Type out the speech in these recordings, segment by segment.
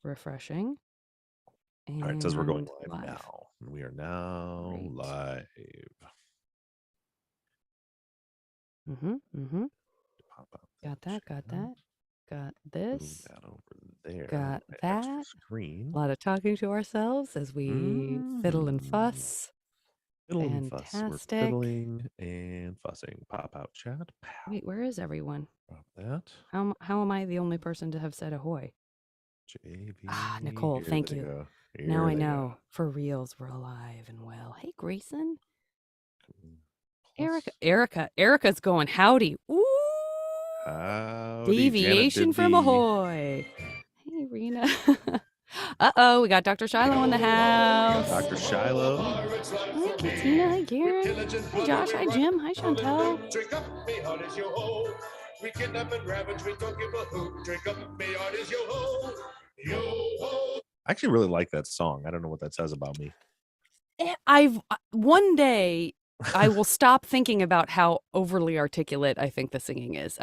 Refreshing. All right, it says we're going And live now. We are now Great. live. Mm-hmm. Pop up Got chat. that. Got Move this. that over there. Got My extra that. screen. A lot of talking to ourselves as we fiddle and Mm-hmm. fuss. Fiddle and fuss. We're Fantastic. fiddling and fussing. Pop out chat. Pow. Wait, where is everyone? Drop that. How am I the only person to have said ahoy? Ah, JB. Nicole, Here thank they you. go. Now Here I they go. know. For reals, we're alive and well. Hey, Grayson. Plus. Erica's going howdy. Ooh, Howdy. Janet deviation did from the. ahoy. Hey, Rena. Uh-oh, we got Dr. Shiloh in the house. Dr. Shiloh. Hi, Katina. Hi, Karen. Hi, Josh. Hi, Jim. Hi, Chantel. Drink up, me heart is yo ho. We kidnap and ravage, we don't give a hoot. Drink up, me heart is yo ho. Yo ho. I actually really like that song. I don't know what that says about me. One day I will stop thinking about how overly articulate I think the singing is.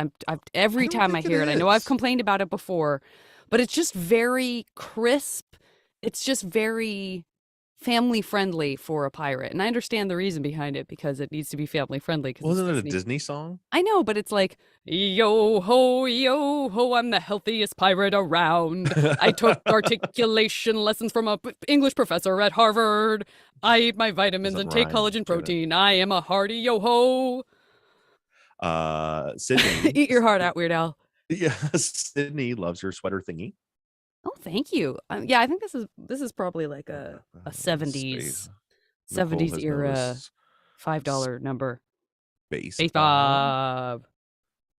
Every don't time I think it hear it, I know I've is. complained about it before, but it's just very crisp. It's just very family friendly for a pirate. And I understand the reason behind it because it needs to be family friendly because it's Wasn't it a Disney. Disney song? I know, but it's like, yo ho, I'm the healthiest pirate around. I took articulation lessons from a English professor at Harvard. I eat my vitamins Doesn't and take rhyme, collagen Janet. protein. I am a hearty yo ho. Sydney. Eat your heart out, Weird Al. Yeah, Sydney loves your sweater thingy. Oh, thank you. Yeah, I think this is probably like a Space. 70s Nicole has era noticed. $5 number. Space Space Bob. Bob.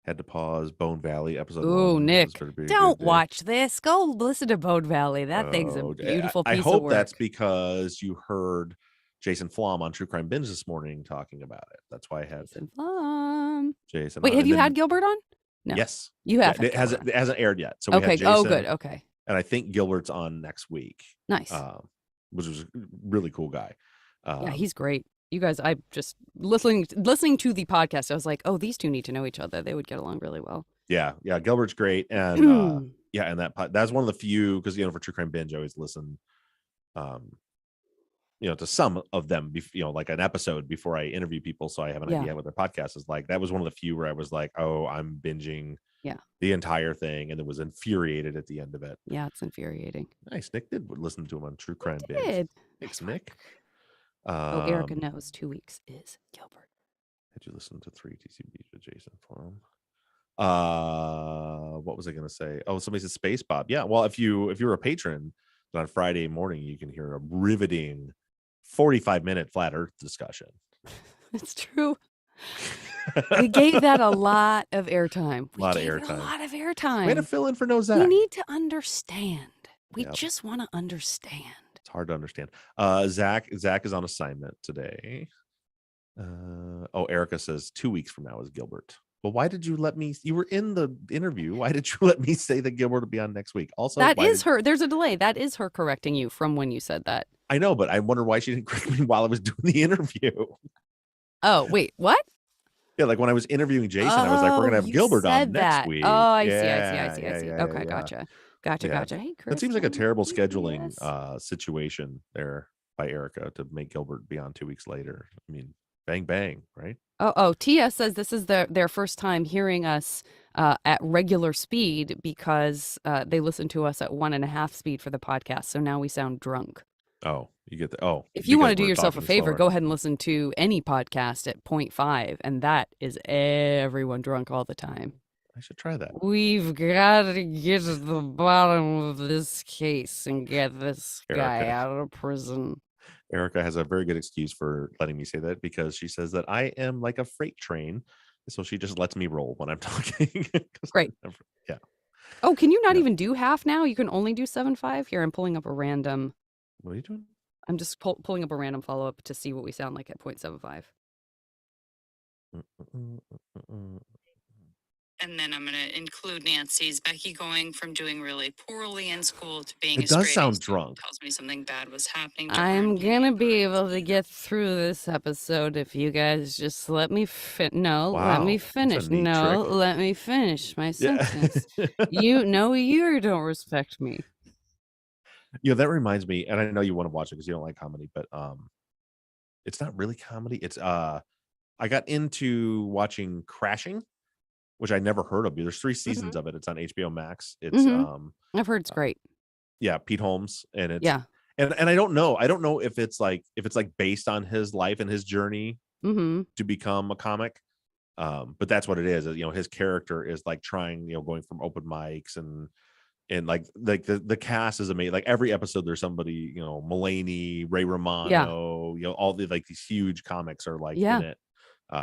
Had to pause. Bone Valley episode Ooh, 1. Nick, don't Good day. watch this. Go listen to Bode Valley. That thing's a beautiful I piece of hope work. that's because you heard Jason Flom on True Crime Binge this morning talking about it. That's why I had Jason Flom. Jason. Wait, On. have you had Gilbert on? No. Yes. You have had it hasn't Gilbert on. it hasn't aired yet. So we had Okay. Jason. Oh, good. Okay. And I think Gilbert's on next week. Nice. Which was a really cool guy. Yeah, he's great. You guys, I just listening to the podcast, I was like, oh, these two need to know each other. They would get along really well. Yeah, Gilbert's great, and and that's one of the few, because for True Crime Binge, I always listen, to some of them, like an episode before I interview people, so I have an idea what their podcast is like. That was one of the few where I was like, oh, I'm binging the entire thing, and then was infuriated at the end of it. Yeah, it's infuriating. Nice. Nick did listen to him on True Crime Binge. Thanks, Nick. Erica knows 2 weeks is Gilbert. Had you listened to 3 TCBs with Jason Forum? What was I going to say? Oh, somebody said Space Bob. Yeah. Well, if you're a patron, on Friday morning, you can hear a riveting 45-minute flat Earth discussion. It's true. We gave that a lot of airtime. A lot of airtime. We had to fill in for no Zach. We need to understand. We just want to understand. It's hard to understand. Zach is on assignment today. Erica says 2 weeks from now is Gilbert. Well, why did you let me? You were in the interview. Why did you let me say that Gilbert will be on next week? Also, that is her. There's a delay. That is her correcting you from when you said that. I know, but I wonder why she didn't correct me while I was doing the interview. Oh, wait, what? Yeah, like when I was interviewing Jason, I was like, we're going to have Gilbert on next week. Oh, I see. Okay, gotcha. Hey, Chris. That seems like a terrible scheduling situation there by Erica to make Gilbert be on 2 weeks later. I mean, bang, bang, right? Tia says this is their first time hearing us at regular speed because they listen to us at 1.5 speed for the podcast. So now we sound drunk. Oh, you get the if you want to do yourself a favor, go ahead and listen to any podcast at 0.5, and that is everyone drunk all the time. I should try that. We've got to get to the bottom of this case and get this guy out of prison. Erica has a very good excuse for letting me say that because she says that I am like a freight train. So she just lets me roll when I'm talking. Great. Yeah. Oh, can you not even do half now? You can only do 7.5? Here, I'm pulling up a random. What are you doing? I'm just pulling up a random follow-up to see what we sound like at 0.75. And then I'm going to include Nancy's Becky going from doing really poorly in school to being. It does sound drunk. Tells me something bad was happening. I'm gonna be able to get through this episode if you guys just let me let me finish. Let me finish my sentence. You don't respect me. That reminds me, and I know you want to watch it because you don't like comedy, but it's not really comedy. It's I got into watching Crashing, which I never heard of. There's 3 seasons of it. It's on HBO Max. It's I've heard it's great. Yeah, Pete Holmes, and it's Yeah. and I don't know if it's like based on his life and his journey to become a comic. But that's what it is. His character is like trying, going from open mics and like the cast is amazing. Like every episode there's somebody, Mulaney, Ray Romano, all the like these huge comics are like in it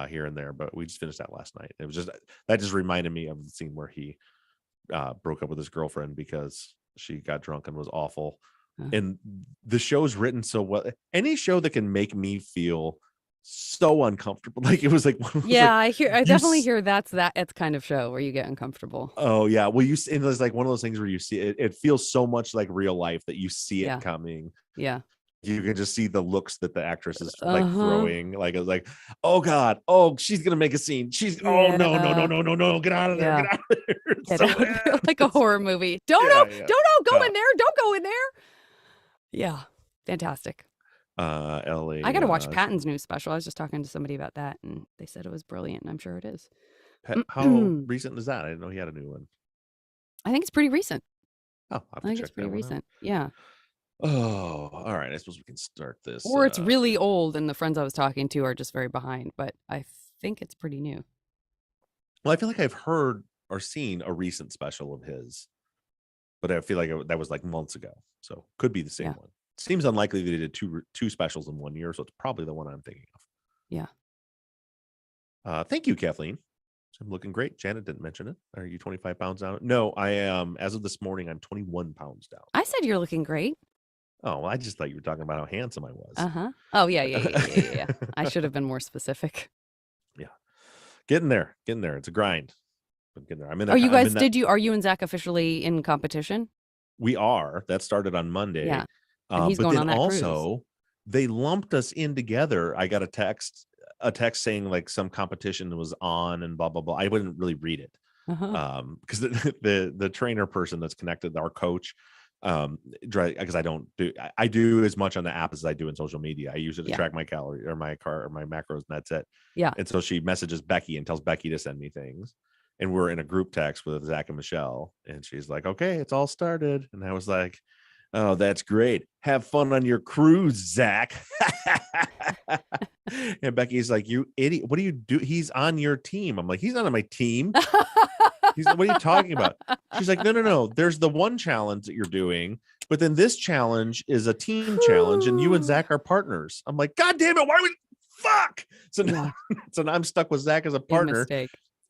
here and there. But we just finished that last night. It was that just reminded me of the scene where he broke up with his girlfriend because she got drunk and was awful. And the show's written so well. Any show that can make me feel so uncomfortable, like it was like I definitely hear that's kind of show where you get uncomfortable. Oh yeah, well it's like one of those things where you see it feels so much like real life that you see it coming. Yeah, you can just see the looks that the actress is like throwing. Like it was like, oh god, oh she's gonna make a scene, oh no, get out of there, get out of there. Get out of there. Like a horror movie. Don't go in there, don't go in there. Yeah, fantastic. LA. I gotta watch Patton's new special. I was just talking to somebody about that, and they said it was brilliant, and I'm sure it is. How recent is that? I didn't know he had a new one. I think it's pretty recent. Oh, I think it's pretty recent. Yeah. Oh, all right. I suppose we can start this. Or it's really old, and the friends I was talking to are just very behind. But I think it's pretty new. Well, I feel like I've heard or seen a recent special of his, but I feel like that was like months ago, so could be the same one. Seems unlikely that they did two specials in 1 year, so it's probably the one I'm thinking of. Yeah. Thank you, Kathleen. I'm looking great. Janet didn't mention it. Are you 25 pounds down? No, I am. As of this morning, I'm 21 pounds down. I said you're looking great. Oh, well, I just thought you were talking about how handsome I was. Oh, yeah. I should have been more specific. Yeah. Getting there. It's a grind. But getting there. I'm in. Are you guys? Are you and Zach officially in competition? We are. That started on Monday. Yeah. And he's going on that also, cruise. They lumped us in together. I got a text saying like some competition was on and blah blah blah. I wouldn't really read it because the trainer person that's connected, our coach, because I do as much on the app as I do in social media. I use it to track my calories or my macros, and that's it. Yeah. And so she messages Becky and tells Becky to send me things. And we're in a group text with Zach and Michelle, and she's like, "Okay, it's all started." And I was like, "Oh, that's great. Have fun on your cruise, Zach." And Becky's like, "You idiot. What do you do? He's on your team." I'm like, "He's not on my team." What are you talking about? She's like, No. There's the one challenge that you're doing, but then this challenge is a team challenge, and you and Zach are partners. I'm like, God damn it. Why would fuck? So now I'm stuck with Zach as a partner,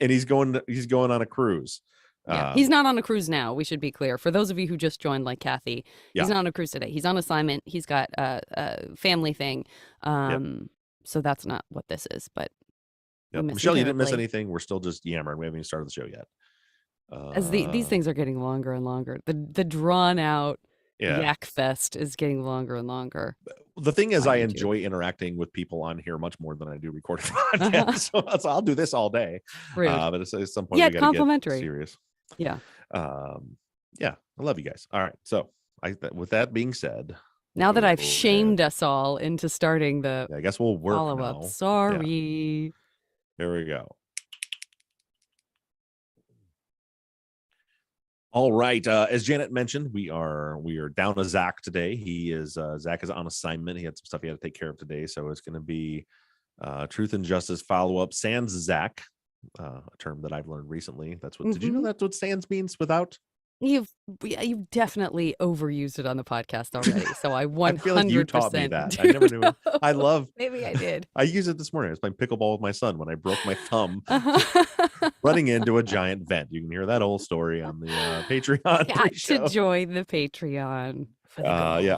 and he's going on a cruise. Yeah, he's not on a cruise now. We should be clear. For those of you who just joined, like Kathy, he's not on a cruise today. He's on assignment. He's got a family thing. So that's not what this is. But Michelle, you didn't miss anything. We're still just yammering. We haven't even started the show yet. As these things are getting longer and longer, the drawn out yak fest is getting longer and longer. The thing is, I enjoy interacting with people on here much more than I do recording podcasts. So I'll do this all day. But at some point, we gotta complimentary. Get serious. Yeah. I love you guys. All right. So with that being said, now that I've shamed us all into starting the I guess we'll work follow-up. now. Sorry. Here we go. All right. As Janet mentioned, we are down to Zach today. Zach is on assignment. He had some stuff he had to take care of today. So it's going to be Truth and Justice Follow-Up sans Zach, a term that I've learned recently. That's what. Did you know that's what sans means without? You've definitely overused it on the podcast already. So I 100% I feel like you taught me that. I never knew it. I love. Maybe I did. I used it this morning. I was playing pickleball with my son when I broke my thumb running into a giant vent. You can hear that old story on the Patreon. Got to join the Patreon.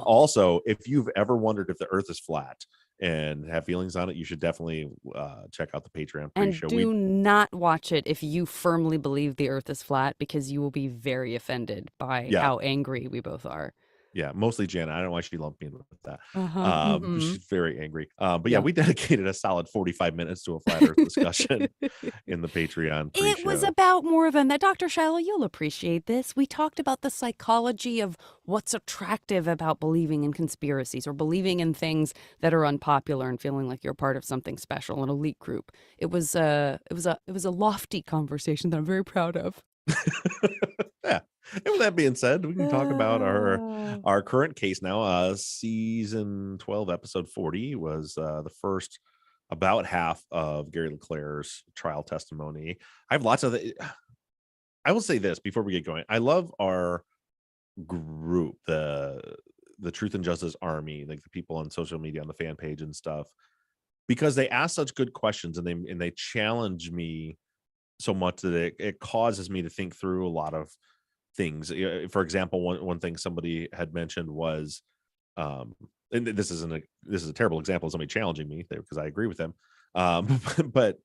Also, if you've ever wondered if the Earth is flat and have feelings on it, you should definitely check out the Patreon pre-show. And do not watch it if you firmly believe the Earth is flat, because you will be very offended by how angry we both are. Yeah, mostly Janet. I don't know why she lumped me in with that. Uh-huh. She's very angry. But yeah, Yeah. we dedicated a solid 45 minutes to a flat Earth discussion in the Patreon It was pre-show. about more than that. Dr. Shiloh, you'll appreciate this. We talked about the psychology of what's attractive about believing in conspiracies or believing in things that are unpopular and feeling like you're part of something special, an elite group. It was a lofty conversation that I'm very proud of. Yeah. And with that being said, we can talk about Ah. our current case now. Season 12, episode 40 was the first about half of Gary LeClaire's trial testimony. I have lots of I will say this before we get going. I love our group, the Truth and Justice Army, like the people on social media, on the fan page and stuff, because they ask such good questions and they challenge me so much that it causes me to think through a lot of things. For example, one thing somebody had mentioned was, and this is a terrible example of somebody challenging me there because I agree with them. But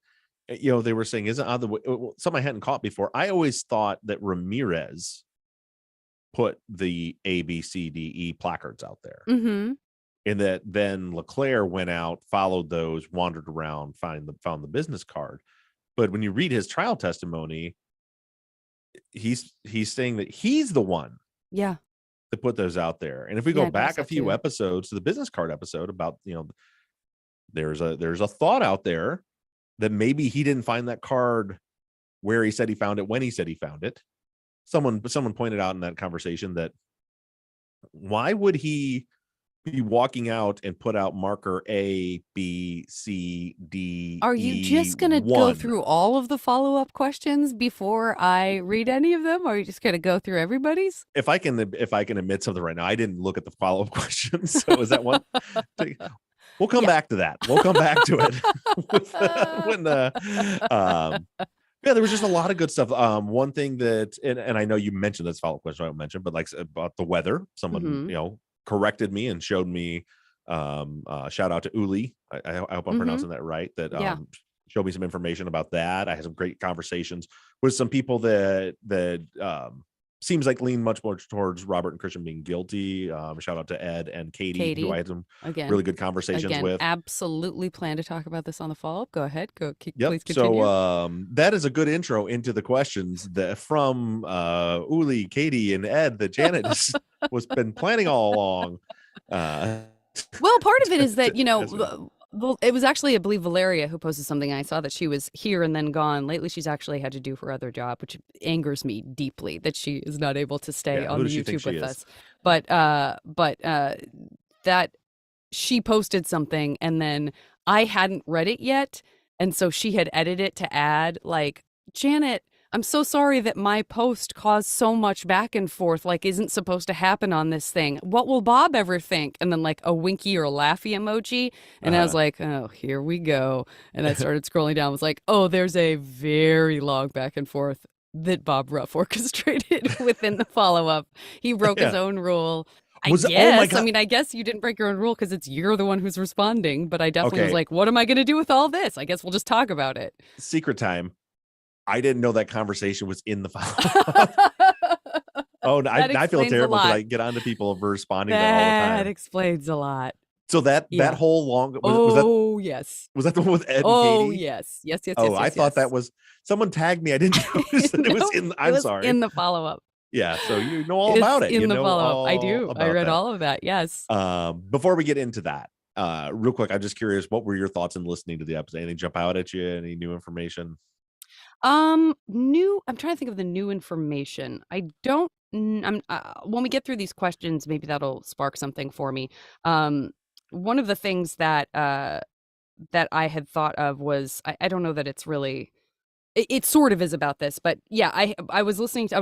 they were saying, isn't on the way, something I hadn't caught before. I always thought that Ramirez put the A, B, C, D, E placards out there. Mm-hmm. And that then LeClaire went out, followed those, wandered around, found the business card. But when you read his trial testimony, he's saying that he's the one Yeah. to put those out there. And if we Yeah, go I back a noticed that few too. episodes to the business card episode about, there's a thought out there that maybe he didn't find that card where he said he found it when he said he found it. Someone pointed out in that conversation that why would he be walking out and put out marker A, B, C, D, Are you E, just going to go 1? through all of the follow-up questions before I read any of them? Or are you just going to go through everybody's? If I can admit something right now, I didn't look at the follow-up questions. So is that one? We'll come back to that. We'll come back to it yeah, there was just a lot of good stuff. One thing that, and I know you mentioned this follow-up question I won't mention, but like about the weather, someone corrected me and showed me. Shout out to Uli. I hope I'm pronouncing that right. That showed me some information about that. I had some great conversations with some people that seems like lean much more towards Robert and Christian being guilty. Shout out to Ed and Katie, who I had some really good conversations with. Absolutely plan to talk about this on the follow-up. Go ahead. Please continue. So that is a good intro into the questions that from Uli, Katie, and Ed that Janet was been planning all along. Well, part of it is that, well, it was actually, I believe, Valeria who posted something. I saw that she was here and then gone. Lately, she's actually had to do her other job, which angers me deeply that she is not able to stay on the YouTube with us. But that she posted something and then I hadn't read it yet. And so she had edited it to add like, Janet, I'm so sorry that my post caused so much back and forth, like isn't supposed to happen on this thing. What will Bob ever think? And then like a winky or a laughy emoji. And I was like, oh, here we go. And I started scrolling down, was like, oh, there's a very long back and forth that Bob Ruff orchestrated within the follow-up. He broke his own rule. I guess you didn't break your own rule because you're the one who's responding. But I definitely was like, what am I going to do with all this? I guess we'll just talk about it. Secret time. I didn't know that conversation was in the follow-up. I feel terrible because I get on to people for responding to that all the time. That explains a lot. So that whole long yes. Was that the one with Ed and Katie? Oh yes. I thought that was someone tagged me. I didn't notice that it was in. I'm sorry. In the follow-up. Yeah, so you know all about it. In the follow-up, I do. I read all of that. Yes. Before we get into that, real quick, I'm just curious, what were your thoughts in listening to the episode? Anything jump out at you? Any new information? I'm trying to think of the new information. I don't. When we get through these questions, maybe that'll spark something for me. One of the things that I had thought of was I don't know that it's really. It sort of is about this, but yeah, I was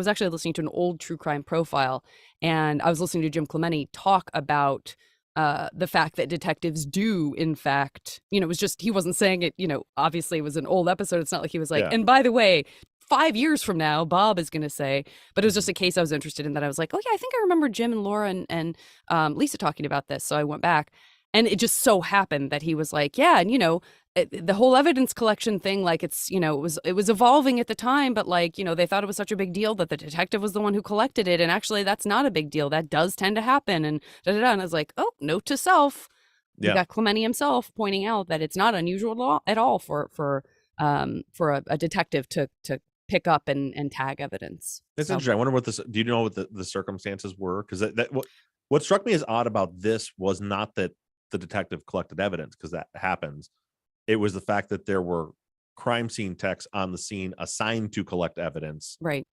actually listening to an old true crime profile, and I was listening to Jim Clemente talk about the fact that detectives do, in fact, it was just, he wasn't saying it, obviously it was an old episode. It's not like he was like, and by the way, 5 years from now, Bob is going to say, but it was just a case I was interested in that I was like, oh yeah, I think I remember Jim and Laura and Lisa talking about this. So I went back And it just so happened that he was like, yeah, and the whole evidence collection thing, like it's, it was evolving at the time, but like, they thought it was such a big deal that the detective was the one who collected it. And actually that's not a big deal. That does tend to happen. And da-da-da. And I was like, oh, note to self. We got Clemente himself pointing out that it's not unusual at all for a detective to pick up and tag evidence. That's interesting. I wonder do you know what the circumstances were? Because what struck me as odd about this was not that the detective collected evidence, because that happens. It was the fact that there were crime scene techs on the scene assigned to collect evidence. Right.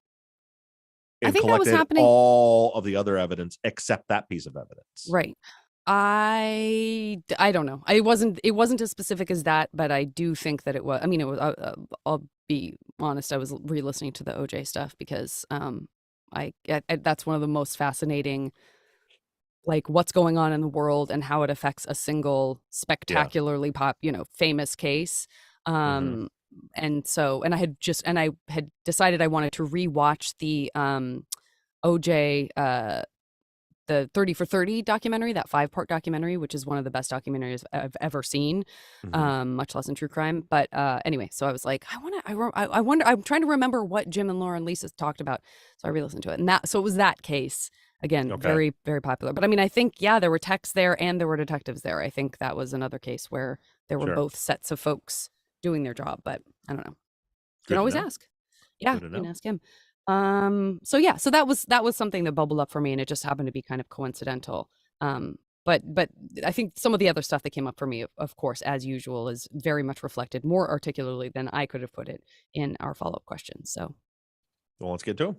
And I think that was collected happening. all of the other evidence except that piece of evidence. Right. I don't know. It wasn't as specific as that, but I do think that it was. I mean, it was. I'll be honest. I was re-listening to the OJ stuff because that's one of the most fascinating, like what's going on in the world and how it affects a single spectacularly famous case. And I had decided I wanted to rewatch the OJ the 30 for 30 documentary, that 5-part documentary, which is one of the best documentaries I've ever seen, much less in true crime. But anyway, so I was like, I wonder, I'm trying to remember what Jim and Laura and Lisa talked about. So I re-listened to it. And so it was that case. Again, very, very popular. But I mean, I think, there were techs there and there were detectives there. I think that was another case where there were both sets of folks doing their job. But I don't know. You can always ask. Yeah, you can ask him. So that was something that bubbled up for me, and it just happened to be kind of coincidental. But I think some of the other stuff that came up for me, of course, as usual, is very much reflected more articulately than I could have put it in our follow-up questions. So, well, let's get to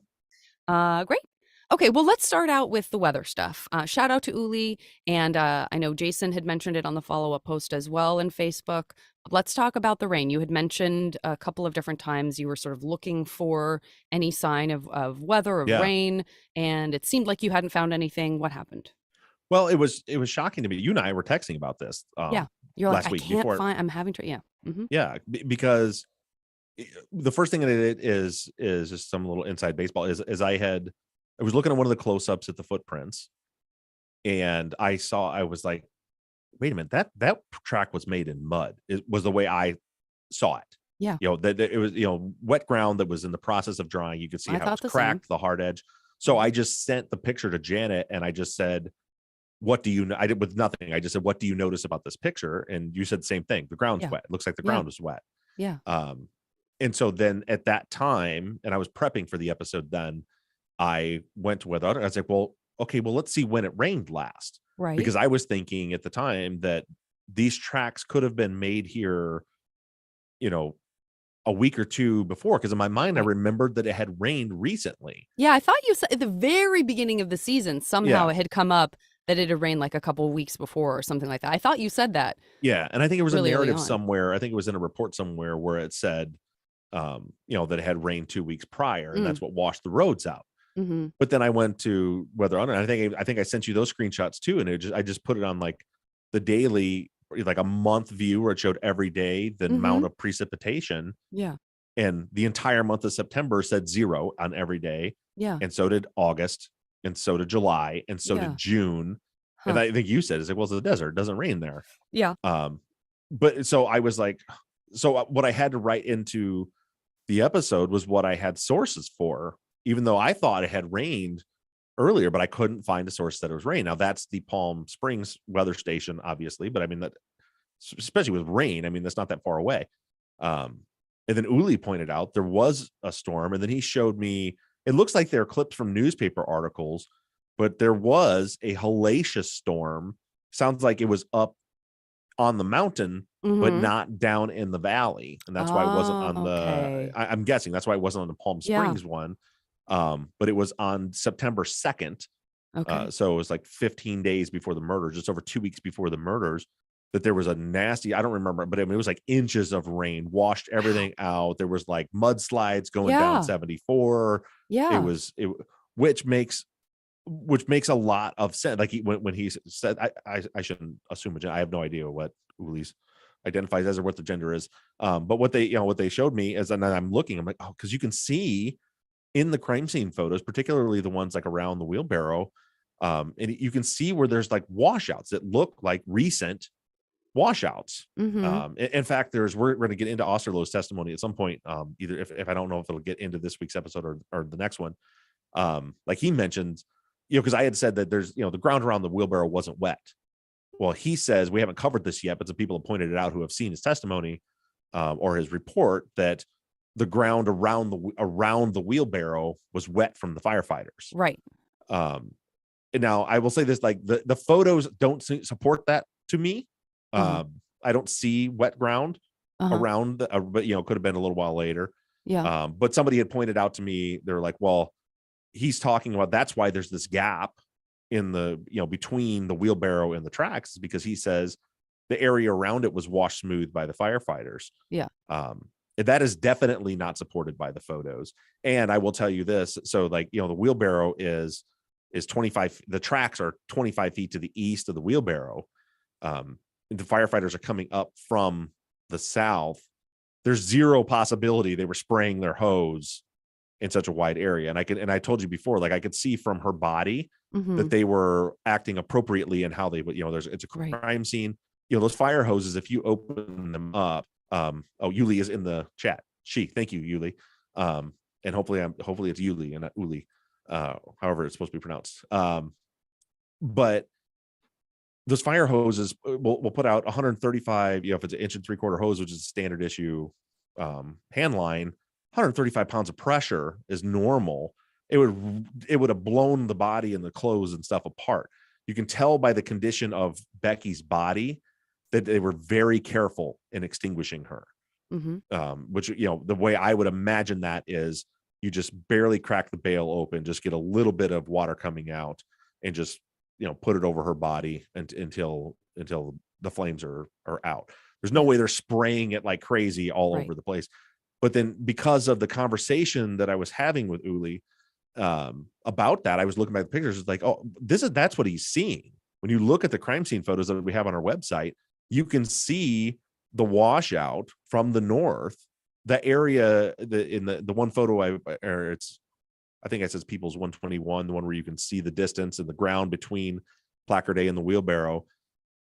them. Great. Okay, well, let's start out with the weather stuff. Shout out to Uli, and I know Jason had mentioned it on the follow-up post as well in Facebook. Let's talk about the rain. You had mentioned a couple of different times you were sort of looking for any sign of weather, of rain, and it seemed like you hadn't found anything. What happened? Well, it was shocking to me. You and I were texting about this. You're like, last week I can't before. find. I'm having to. Yeah. Mm-hmm. Yeah, because the first thing that it is just some little inside baseball is I was looking at one of the close-ups at the footprints, and I was like, wait a minute, that track was made in mud. It was the way I saw it. Yeah. That it was, wet ground that was in the process of drying. You could see how it's cracked, the hard edge. So I just sent the picture to Janet and I just said, what do you know? I did with nothing. I just said, what do you notice about this picture? And you said the same thing. The ground's wet. It looks like the ground was wet. Yeah. And so then at that time, and I was prepping for the episode then, I went to weather. I was like, well, okay, well, let's see when it rained last. Right. Because I was thinking at the time that these tracks could have been made here, a week or two before. Because in my mind, I remembered that it had rained recently. Yeah, I thought you said at the very beginning of the season, somehow it had come up that it had rained like a couple of weeks before or something like that. I thought you said that. Yeah, and I think it was really a narrative on. somewhere. I think it was in a report somewhere where it said, that it had rained 2 weeks prior, and that's what washed the roads out. Mm-hmm. But then I went to Weather On, and I think I sent you those screenshots too, and I just put it on like the daily, like a month view where it showed every day the amount of precipitation. Yeah. And the entire month of September said 0 on every day. Yeah. And so did August, and so did July, and so did June. Huh. And I think you said, it's like, well, it's the desert, it doesn't rain there. Yeah. But so I was like, so what I had to write into the episode was what I had sources for, even though I thought it had rained earlier, but I couldn't find a source that it was rain. Now that's the Palm Springs weather station, obviously, but I mean that, especially with rain, I mean, that's not that far away. And then Uli pointed out there was a storm, and then he showed me, it looks like they're clips from newspaper articles, but there was a hellacious storm. Sounds like it was up on the mountain, but not down in the valley. And that's why it wasn't on I'm guessing that's why it wasn't on the Palm Springs one. But it was on September 2nd. Okay. So it was like 15 days before the murder, just over 2 weeks before the murders, that there was a nasty, I don't remember, but I mean, it was like inches of rain, washed everything out. There was like mudslides going down 74. Yeah. Which makes a lot of sense. Like when he said, I shouldn't assume I have no idea what Uli's identifies as or what the gender is. But what they showed me is, and I'm looking, I'm like, oh, because you can see in the crime scene photos, particularly the ones like around the wheelbarrow, And you can see where there's like washouts that look like recent washouts. In fact, we're going to get into Osterloh's testimony at some point. Either if I don't know if it'll get into this week's episode or the next one. Like he mentioned, because I had said that there's, the ground around the wheelbarrow wasn't wet. Well, he says we haven't covered this yet, but some people have pointed it out who have seen his testimony or his report that the ground around the wheelbarrow was wet from the firefighters. Right. And now I will say this, like the photos don't support that to me. I don't see wet ground around, but could have been a little while later. Yeah. But somebody had pointed out to me, they're like, well, he's talking about that's why there's this gap in the, between the wheelbarrow and the tracks, is because he says the area around it was washed smooth by the firefighters. Yeah. That is definitely not supported by the photos. And I will tell you this. So like, the wheelbarrow is 25, the tracks are 25 feet to the east of the wheelbarrow. The firefighters are coming up from the south. There's zero possibility they were spraying their hose in such a wide area. And I told you before, like I could see from her body that they were acting appropriately in how they would, it's a crime scene. Those fire hoses, if you open them up, Yuli is in the chat. Thank you, Yuli. And hopefully it's Yuli and not Uli, however it's supposed to be pronounced. But those fire hoses will put out 135, if it's an 1 3/4 hose, which is a standard issue hand line, 135 pounds of pressure is normal. It would have blown the body and the clothes and stuff apart. You can tell by the condition of Becky's body that they were very careful in extinguishing her. Which, the way I would imagine that is you just barely crack the bale open, just get a little bit of water coming out and just, put it over her body until the flames are out. There's no way they're spraying it like crazy all over the place. But then because of the conversation that I was having with Uli about that, I was looking at the pictures. It's like, oh, that's what he's seeing. When you look at the crime scene photos that we have on our website, you can see the washout from the north, the area in the one photo I think it says People's 121, the one where you can see the distance and the ground between Placard A and the wheelbarrow,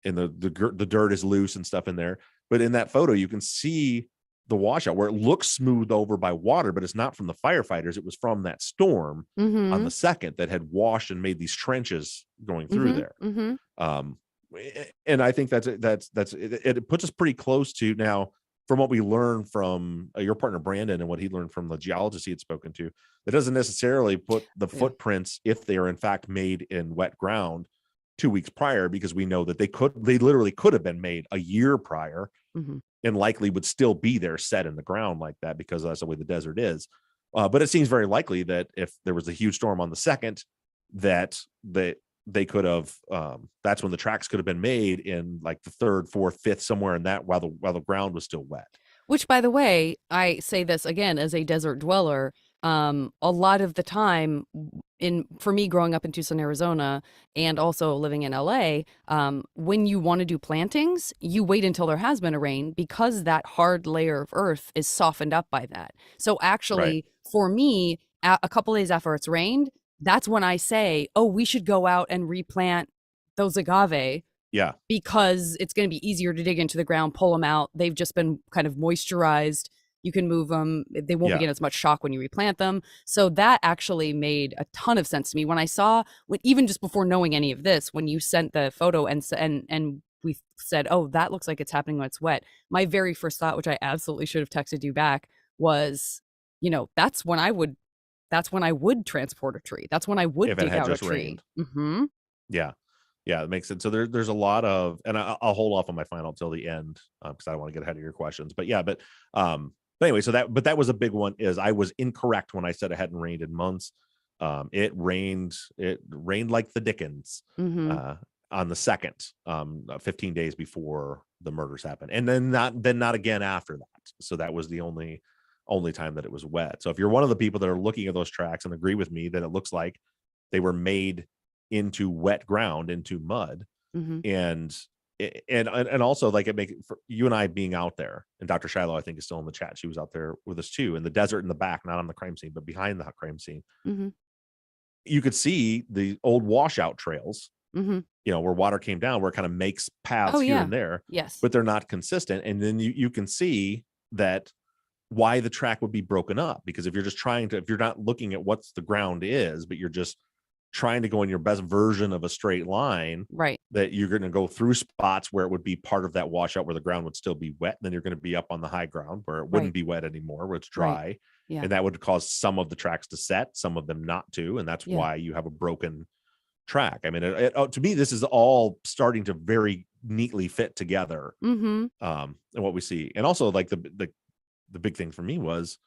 and the dirt is loose and stuff in there. But in that photo, you can see the washout where it looks smoothed over by water, but it's not from the firefighters. It was from that storm on the 2nd that had washed and made these trenches going through there. And I think it puts us pretty close to now. From what we learned from your partner Brandon and what he learned from the geologist he had spoken to, it doesn't necessarily put the footprints, if they are in fact made in wet ground 2 weeks prior, because we know that they literally could have been made a year prior and likely would still be there set in the ground like that, because that's the way the desert is. But it seems very likely that if there was a huge storm on the 2nd, that they could have, that's when the tracks could have been made in like the 3rd, 4th, 5th, somewhere in that, while the ground was still wet. Which, by the way, I say this again as a desert dweller, a lot of the time for me growing up in Tucson, Arizona, and also living in LA, when you want to do plantings, you wait until there has been a rain, because that hard layer of earth is softened up by that. So actually, for me, a couple days after it's rained, that's when I say, oh, we should go out and replant those agave. Yeah. Because it's going to be easier to dig into the ground, pull them out. They've just been kind of moisturized. You can move them. They won't get as much shock when you replant them. So that actually made a ton of sense to me when I saw, even just before knowing any of this, when you sent the photo and we said, oh, that looks like it's happening when it's wet. My very first thought, which I absolutely should have texted you back, was, that's when I would transport a tree. That's when I would dig out a tree. Yeah, it makes sense. So there's a lot of, and I'll hold off on my final till the end because I don't want to get ahead of your questions. But anyway, so that was a big one. Is I was incorrect when I said it hadn't rained in months. It rained like the Dickens on the 2nd, 15 days before the murders happened, and then not again after that. So that was the only time that it was wet. So if you're one of the people that are looking at those tracks and agree with me that it looks like they were made into wet ground, into mud, and also like it make for you and I being out there, and Dr. Shiloh I think is still in the chat. She was out there with us too, in the desert in the back, not on the crime scene but behind the crime scene. you could see the old washout trails, Mm-hmm. where water came down, where it kind of makes paths Oh, here yeah. and there, Yes. but they're not consistent. And then you can see that why the track would be broken up, because if you're not looking at what's the ground is, but you're just trying to go in your best version of a straight line, Right. that you're going to go through spots where it would be part of that washout where the ground would still be wet. And then you're going to be up on the high ground where it wouldn't Right. be wet anymore, where it's Right. dry. Yeah. And that would cause some of the tracks to set, some of them not to. And that's Yeah. why you have a broken track. I mean, to me, this is all starting to very neatly fit together. Mm-hmm. And what we see. And also, like, the big thing for me was,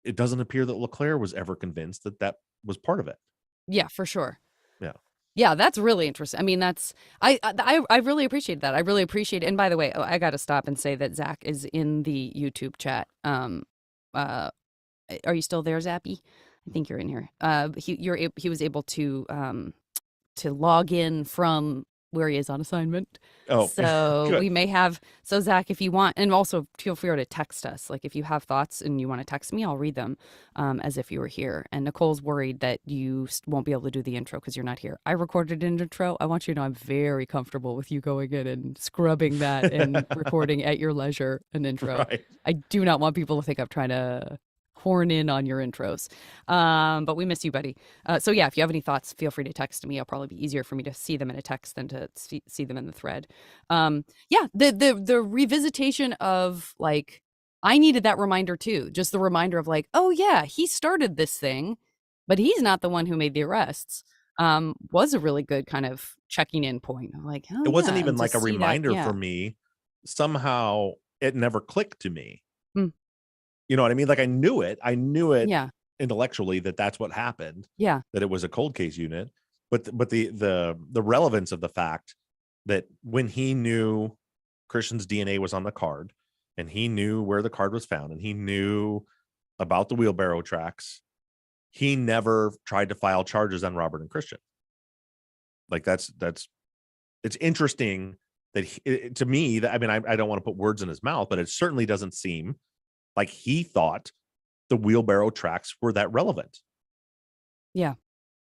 it doesn't appear that Leclerc was ever convinced that was part of it. Yeah, for sure. Yeah. Yeah, that's really interesting. I mean, I really appreciate that. I really appreciate it. And by the way, I got to stop and say that Zach is in the YouTube chat. Are you still there, Zappy? I think you're in here. He was able to log in from where he is on assignment. Oh, so good. we may have. So Zach, if you want, and also feel free to text us. Like, if you have thoughts and you want to text me, I'll read them as if you were here. And Nicole's worried that you won't be able to do the intro because you're not here. I recorded an intro. I want you to know I'm very comfortable with you going in and scrubbing that and recording at your leisure an intro. Right. I do not want people to think I'm trying to horn in on your intros. But we miss you, buddy. So yeah, if you have any thoughts, feel free to text me. It'll probably be easier for me to see them in a text than to see them in the thread. Yeah, the revisitation of, like, I needed that reminder too. Just the reminder of, like, oh yeah, he started this thing, but he's not the one who made the arrests. Was a really good kind of checking in point. I'm like, oh, It wasn't yeah, even and to like a see that, reminder yeah. for me. Somehow it never clicked to me. Mm. You know what I mean? Like, I knew it Yeah, intellectually that that's what happened, yeah, that it was a cold case unit, but the relevance of the fact that when he knew Christian's DNA was on the card, and he knew where the card was found, and he knew about the wheelbarrow tracks, he never tried to file charges on Robert and Christian. Like, it's interesting that to me, that, I mean, I don't want to put words in his mouth, but it certainly doesn't seem like he thought the wheelbarrow tracks were that relevant. yeah,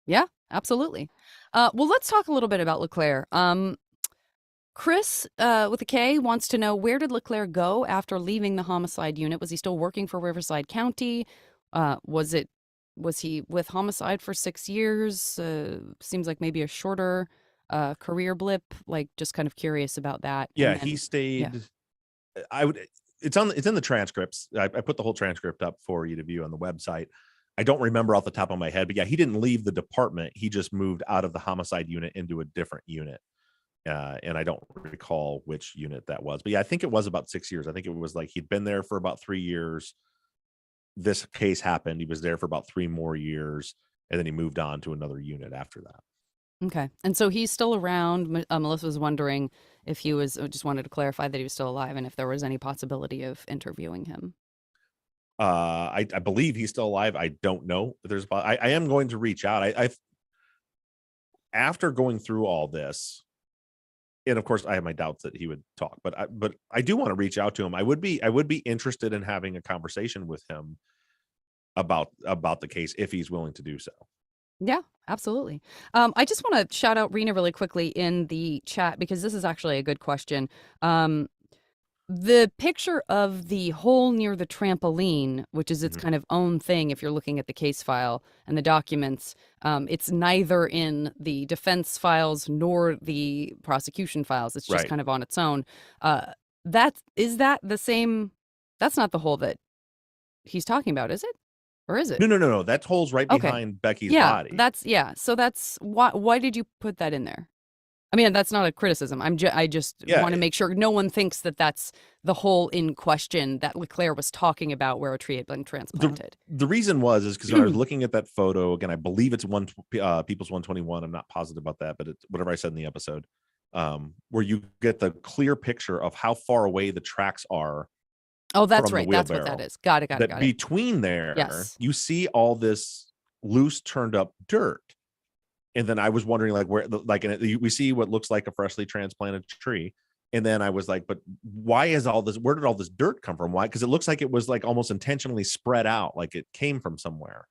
yeah, absolutely. Well, let's talk a little bit about Leclerc. Chris, with a K, wants to know, where did Leclerc go after leaving the homicide unit? Was he still working for Riverside County? Was he with homicide for 6 years? Seems like maybe a shorter career blip. Like, just kind of curious about that. Yeah, And then, he stayed. yeah. It's in the transcripts. I put the whole transcript up for you to view on the website. I don't remember off the top of my head, but yeah, he didn't leave the department. He just moved out of the homicide unit into a different unit. And I don't recall which unit that was, but yeah, I think it was about 6 years. I think it was like he'd been there for about 3 years. This case happened. He was there for about 3 more years, and then he moved on to another unit after that. Okay. And so he's still around. Melissa was wondering if he was, just wanted to clarify that he was still alive and if there was any possibility of interviewing him. I believe he's still alive. I don't know if there's, I am going to reach out. I've after going through all this, and of course I have my doubts that he would talk, but I do want to reach out to him. I would be interested in having a conversation with him about the case if he's willing to do so. Yeah, absolutely. I just want to shout out Rena really quickly in the chat because this is actually a good question. The picture of the hole near the trampoline, which is its kind of own thing if you're looking at the case file and the documents, it's neither in the defense files nor the prosecution files. It's just Right. kind of on its own. Is that the same? That's not the hole that he's talking about, is it? Or is it? No. That hole's right Okay. behind Becky's Yeah, body. So that's why did you put that in there? I mean, that's not a criticism. I just want to make sure no one thinks that that's the hole in question that Leclerc was talking about where a tree had been transplanted. The reason is because when I was looking at that photo again, I believe it's People's 121. I'm not positive about that, but it's whatever I said in the episode, where you get the clear picture of how far away the tracks are. Oh, that's from right. the That's what that wheelbarrow. is. Got it. Between there, Yes. you see all this loose, turned up dirt. And then I was wondering, like, where, like, we see what looks like a freshly transplanted tree. And then I was like, but why is all this? Where did all this dirt come from? Why? Because it looks like it was like almost intentionally spread out, like it came from somewhere.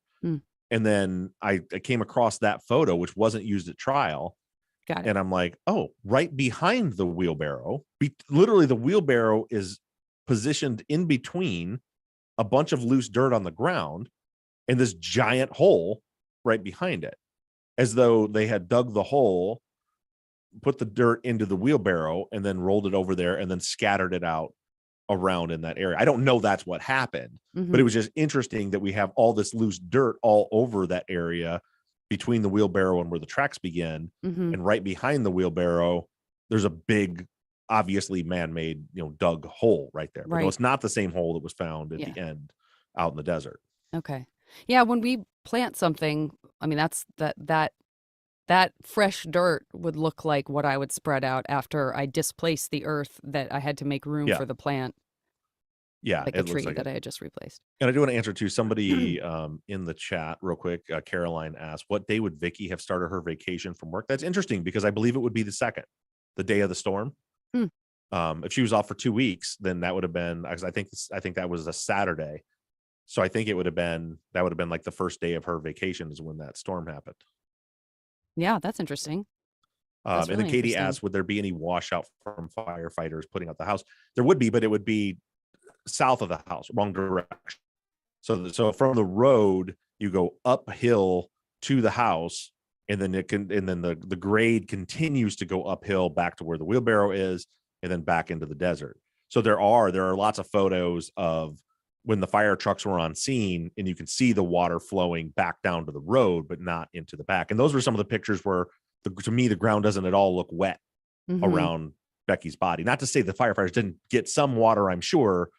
And then I came across that photo, which wasn't used at trial. Got it. And I'm like, oh, right behind the wheelbarrow, literally the wheelbarrow is positioned in between a bunch of loose dirt on the ground and this giant hole right behind it, as though they had dug the hole, put the dirt into the wheelbarrow, and then rolled it over there and then scattered it out around in that area. I don't know that's what happened, but it was just interesting that we have all this loose dirt all over that area between the wheelbarrow and where the tracks begin. And right behind the wheelbarrow, there's a big, obviously man-made, dug hole right there. But no, it's not the same hole that was found at the end out in the desert. Okay. Yeah, when we plant something, I mean, that fresh dirt would look like what I would spread out after I displaced the earth that I had to make room for the plant. Yeah, like a tree that I had just replaced. And I do want to answer to somebody in the chat real quick. Caroline asked, what day would Vicky have started her vacation from work? That's interesting because I believe it would be the 2nd, the day of the storm. If she was off for 2 weeks, then that would have been, I think that was a Saturday. So I think that would have been like the first day of her vacation is when that storm happened. Yeah, that's interesting. That's and then really Katie interesting. asked, would there be any washout from firefighters putting out the house? There would be, but it would be south of the house, wrong direction. So from the road, you go uphill to the house, and then the grade continues to go uphill back to where the wheelbarrow is, and then back into the desert. So there are lots of photos of when the fire trucks were on scene, and you can see the water flowing back down to the road, but not into the back. And those were some of the pictures where, to me, the ground doesn't at all look wet around Becky's body. Not to say the firefighters didn't get some water, I'm sure,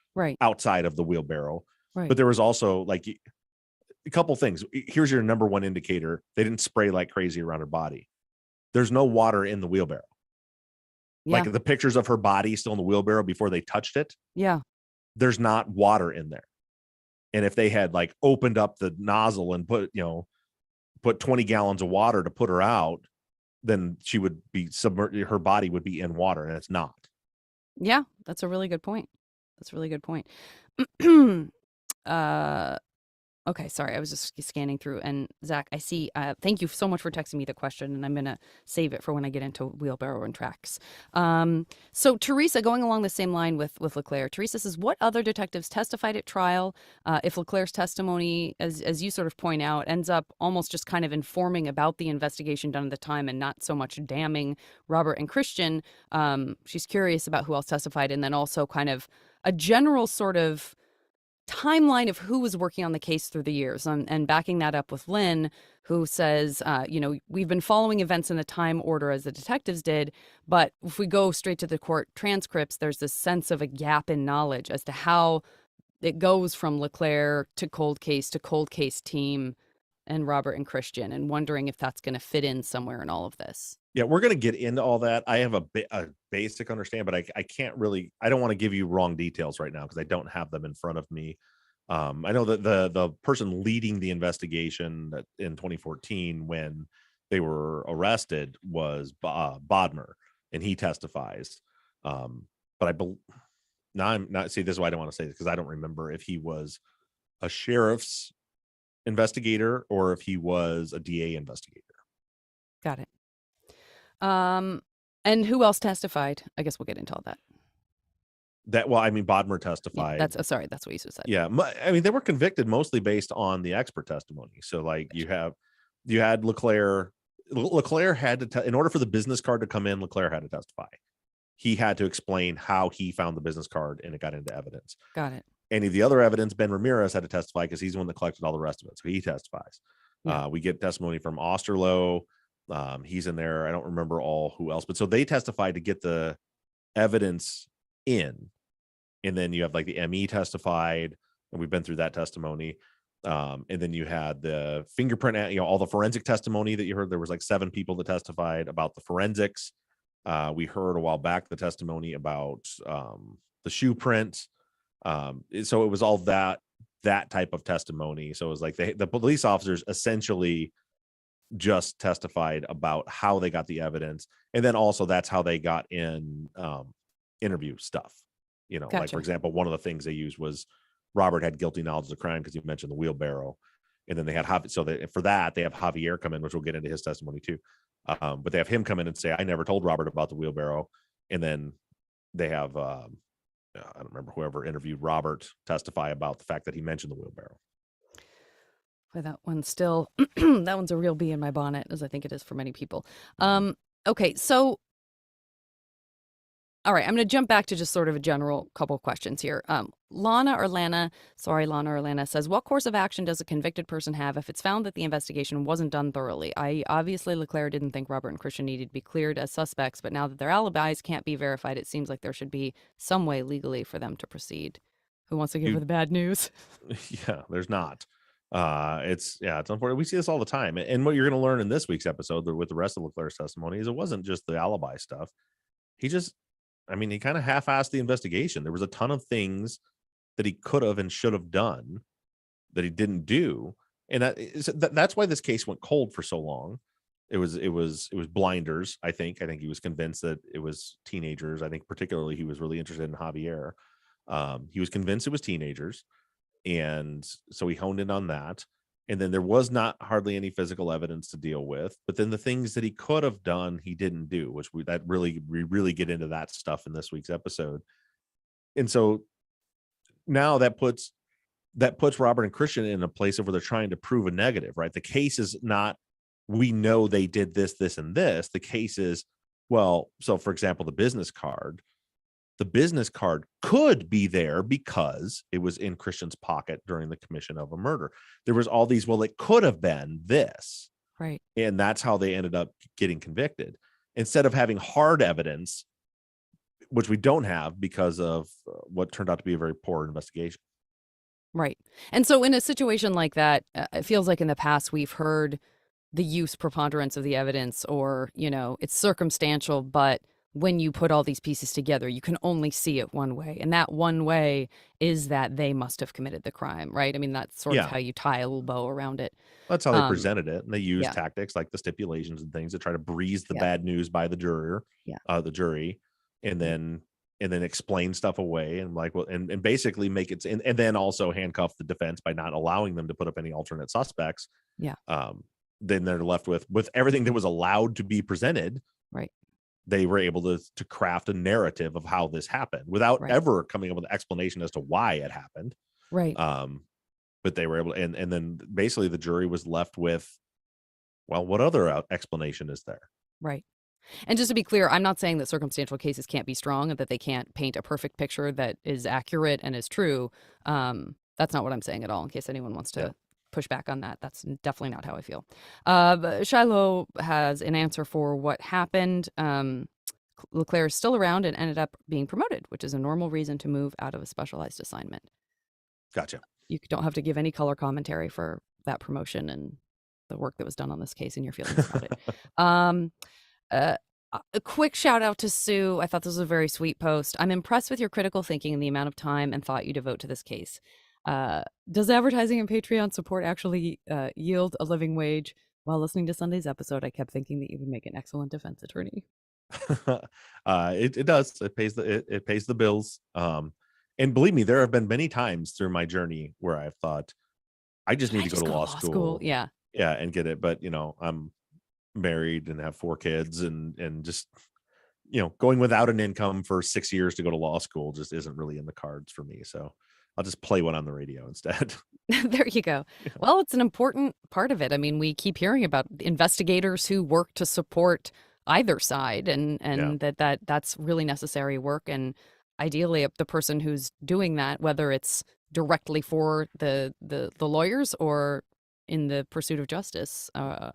outside of the wheelbarrow. But there was also like a couple things. Here's your number one indicator. They didn't spray like crazy around her body. There's no water in the wheelbarrow. Like the pictures of her body still in the wheelbarrow before they touched it. There's not water in there. And if they had like opened up the nozzle and put 20 gallons of water to put her out, then she would be submerged. Her body would be in water, and it's not. Yeah, that's a really good point. Okay, sorry, I was just scanning through. And Zach, I see, thank you so much for texting me the question, and I'm going to save it for when I get into wheelbarrow and tracks. So Teresa, going along the same line with LeClaire, Teresa says, what other detectives testified at trial? If LeClaire's testimony, as you sort of point out, ends up almost just kind of informing about the investigation done at the time and not so much damning Robert and Christian, she's curious about who else testified, and then also kind of a general sort of timeline of who was working on the case through the years, and backing that up with Lynn, who says, we've been following events in the time order as the detectives did, but if we go straight to the court transcripts, there's this sense of a gap in knowledge as to how it goes from LeClaire to cold case team and Robert and Christian, and wondering if that's going to fit in somewhere in all of this. Yeah, we're going to get into all that. I have a basic understanding, but I can't really, I don't want to give you wrong details right now because I don't have them in front of me. I know that the person leading the investigation in 2014 when they were arrested was Bodmer, and he testifies. But now I'm not, see, this is why I don't want to say this, because I don't remember if he was a sheriff's investigator or if he was a DA investigator. Got it. And who else testified? I guess we'll get into all that. Bodmer testified. Yeah, that's what you said. Yeah, I mean, they were convicted mostly based on the expert testimony. So, like, you had LeClaire. LeClaire had to, in order for the business card to come in, LeClaire had to testify. He had to explain how he found the business card, and it got into evidence. Got it. Any of the other evidence, Ben Ramirez had to testify because he's the one that collected all the rest of it. So he testifies. Yeah. We get testimony from Osterloh. He's in there. I don't remember all who else, but so they testified to get the evidence in, and then you have like the ME testified, and we've been through that testimony. And then you had the fingerprint, all the forensic testimony that you heard. There was like 7 people that testified about the forensics. We heard a while back the testimony about the shoe print. So it was all that type of testimony. So it was like the police officers essentially just testified about how they got the evidence, and then also that's how they got in interview stuff. Gotcha. Like, for example, one of the things they used was Robert had guilty knowledge of the crime because you mentioned the wheelbarrow, And then they had so that for that they have Javier come in, which we'll get into his testimony too. But they have him come in and say, I never told Robert about the wheelbarrow. And then they have I don't remember whoever interviewed Robert testify about the fact that he mentioned the wheelbarrow. But that one's still that one's a real bee in my bonnet, as I think it is for many people. Okay, so all right, I'm going to jump back to just sort of a general couple of questions here. Lana or Lana says, what course of action does a convicted person have if it's found that the investigation wasn't done thoroughly? Obviously, Leclerc didn't think Robert and Christian needed to be cleared as suspects, but now that their alibis can't be verified, it seems like there should be some way legally for them to proceed. Who wants to give her the bad news? Yeah, there's not. It's unfortunate. We see this all the time. And what you're going to learn in this week's episode with the rest of Leclerc's testimony is it wasn't just the alibi stuff. He kind of half-assed the investigation. There was a ton of things that he could have and should have done that he didn't do. And that's why this case went cold for so long. It was blinders. I think he was convinced that it was teenagers. I think particularly he was really interested in Javier. He was convinced it was teenagers. And so he honed in on that. And then there was not hardly any physical evidence to deal with. But then the things that he could have done, he didn't do, which we really get into that stuff in this week's episode. And so now that puts Robert and Christian in a place where they're trying to prove a negative, right? The case is not, we know they did this, this, and this. The case is, well, so for example, the business card could be there because it was in Christian's pocket during the commission of a murder. There was all these, well, it could have been this. Right. And that's how they ended up getting convicted. Instead of having hard evidence, which we don't have because of what turned out to be a very poor investigation. Right. And so in a situation like that, it feels like in the past we've heard the use preponderance of the evidence, or, it's circumstantial, but when you put all these pieces together, you can only see it one way. And that one way is that they must have committed the crime, right? I mean, that's sort of how you tie a little bow around it. That's how they presented it. And they used tactics like the stipulations and things to try to breeze the bad news by the jury, and then explain stuff away and and basically make it, and then also handcuff the defense by not allowing them to put up any alternate suspects. Yeah. Then they're left with everything that was allowed to be presented. Right. They were able to craft a narrative of how this happened without ever coming up with an explanation as to why it happened. Right. But they were able to, and then basically the jury was left with, well, what other explanation is there? Right. And just to be clear, I'm not saying that circumstantial cases can't be strong and that they can't paint a perfect picture that is accurate and is true. That's not what I'm saying at all, in case anyone wants to push back on that. That's definitely not how I feel. Shiloh has an answer for what happened. Leclerc is still around and ended up being promoted, which is a normal reason to move out of a specialized assignment. Gotcha. You don't have to give any color commentary for that promotion and the work that was done on this case and your feelings about it. A quick shout out to Sue. I thought this was a very sweet post. I'm impressed with your critical thinking and the amount of time and thought you devote to this case. Does advertising and Patreon support actually yield a living wage? While listening to Sunday's episode, I kept thinking that you would make an excellent defense attorney. It does. It pays the bills. And believe me, there have been many times through my journey where I've thought, I just need to go to law school. Yeah, and get it. But I'm married and have 4 kids, and just going without an income for 6 years to go to law school just isn't really in the cards for me. So I'll just play one on the radio instead. There you go. Yeah. Well, it's an important part of it. I mean, we keep hearing about investigators who work to support either side, and that's really necessary work. And ideally, the person who's doing that, whether it's directly for the lawyers or in the pursuit of justice, or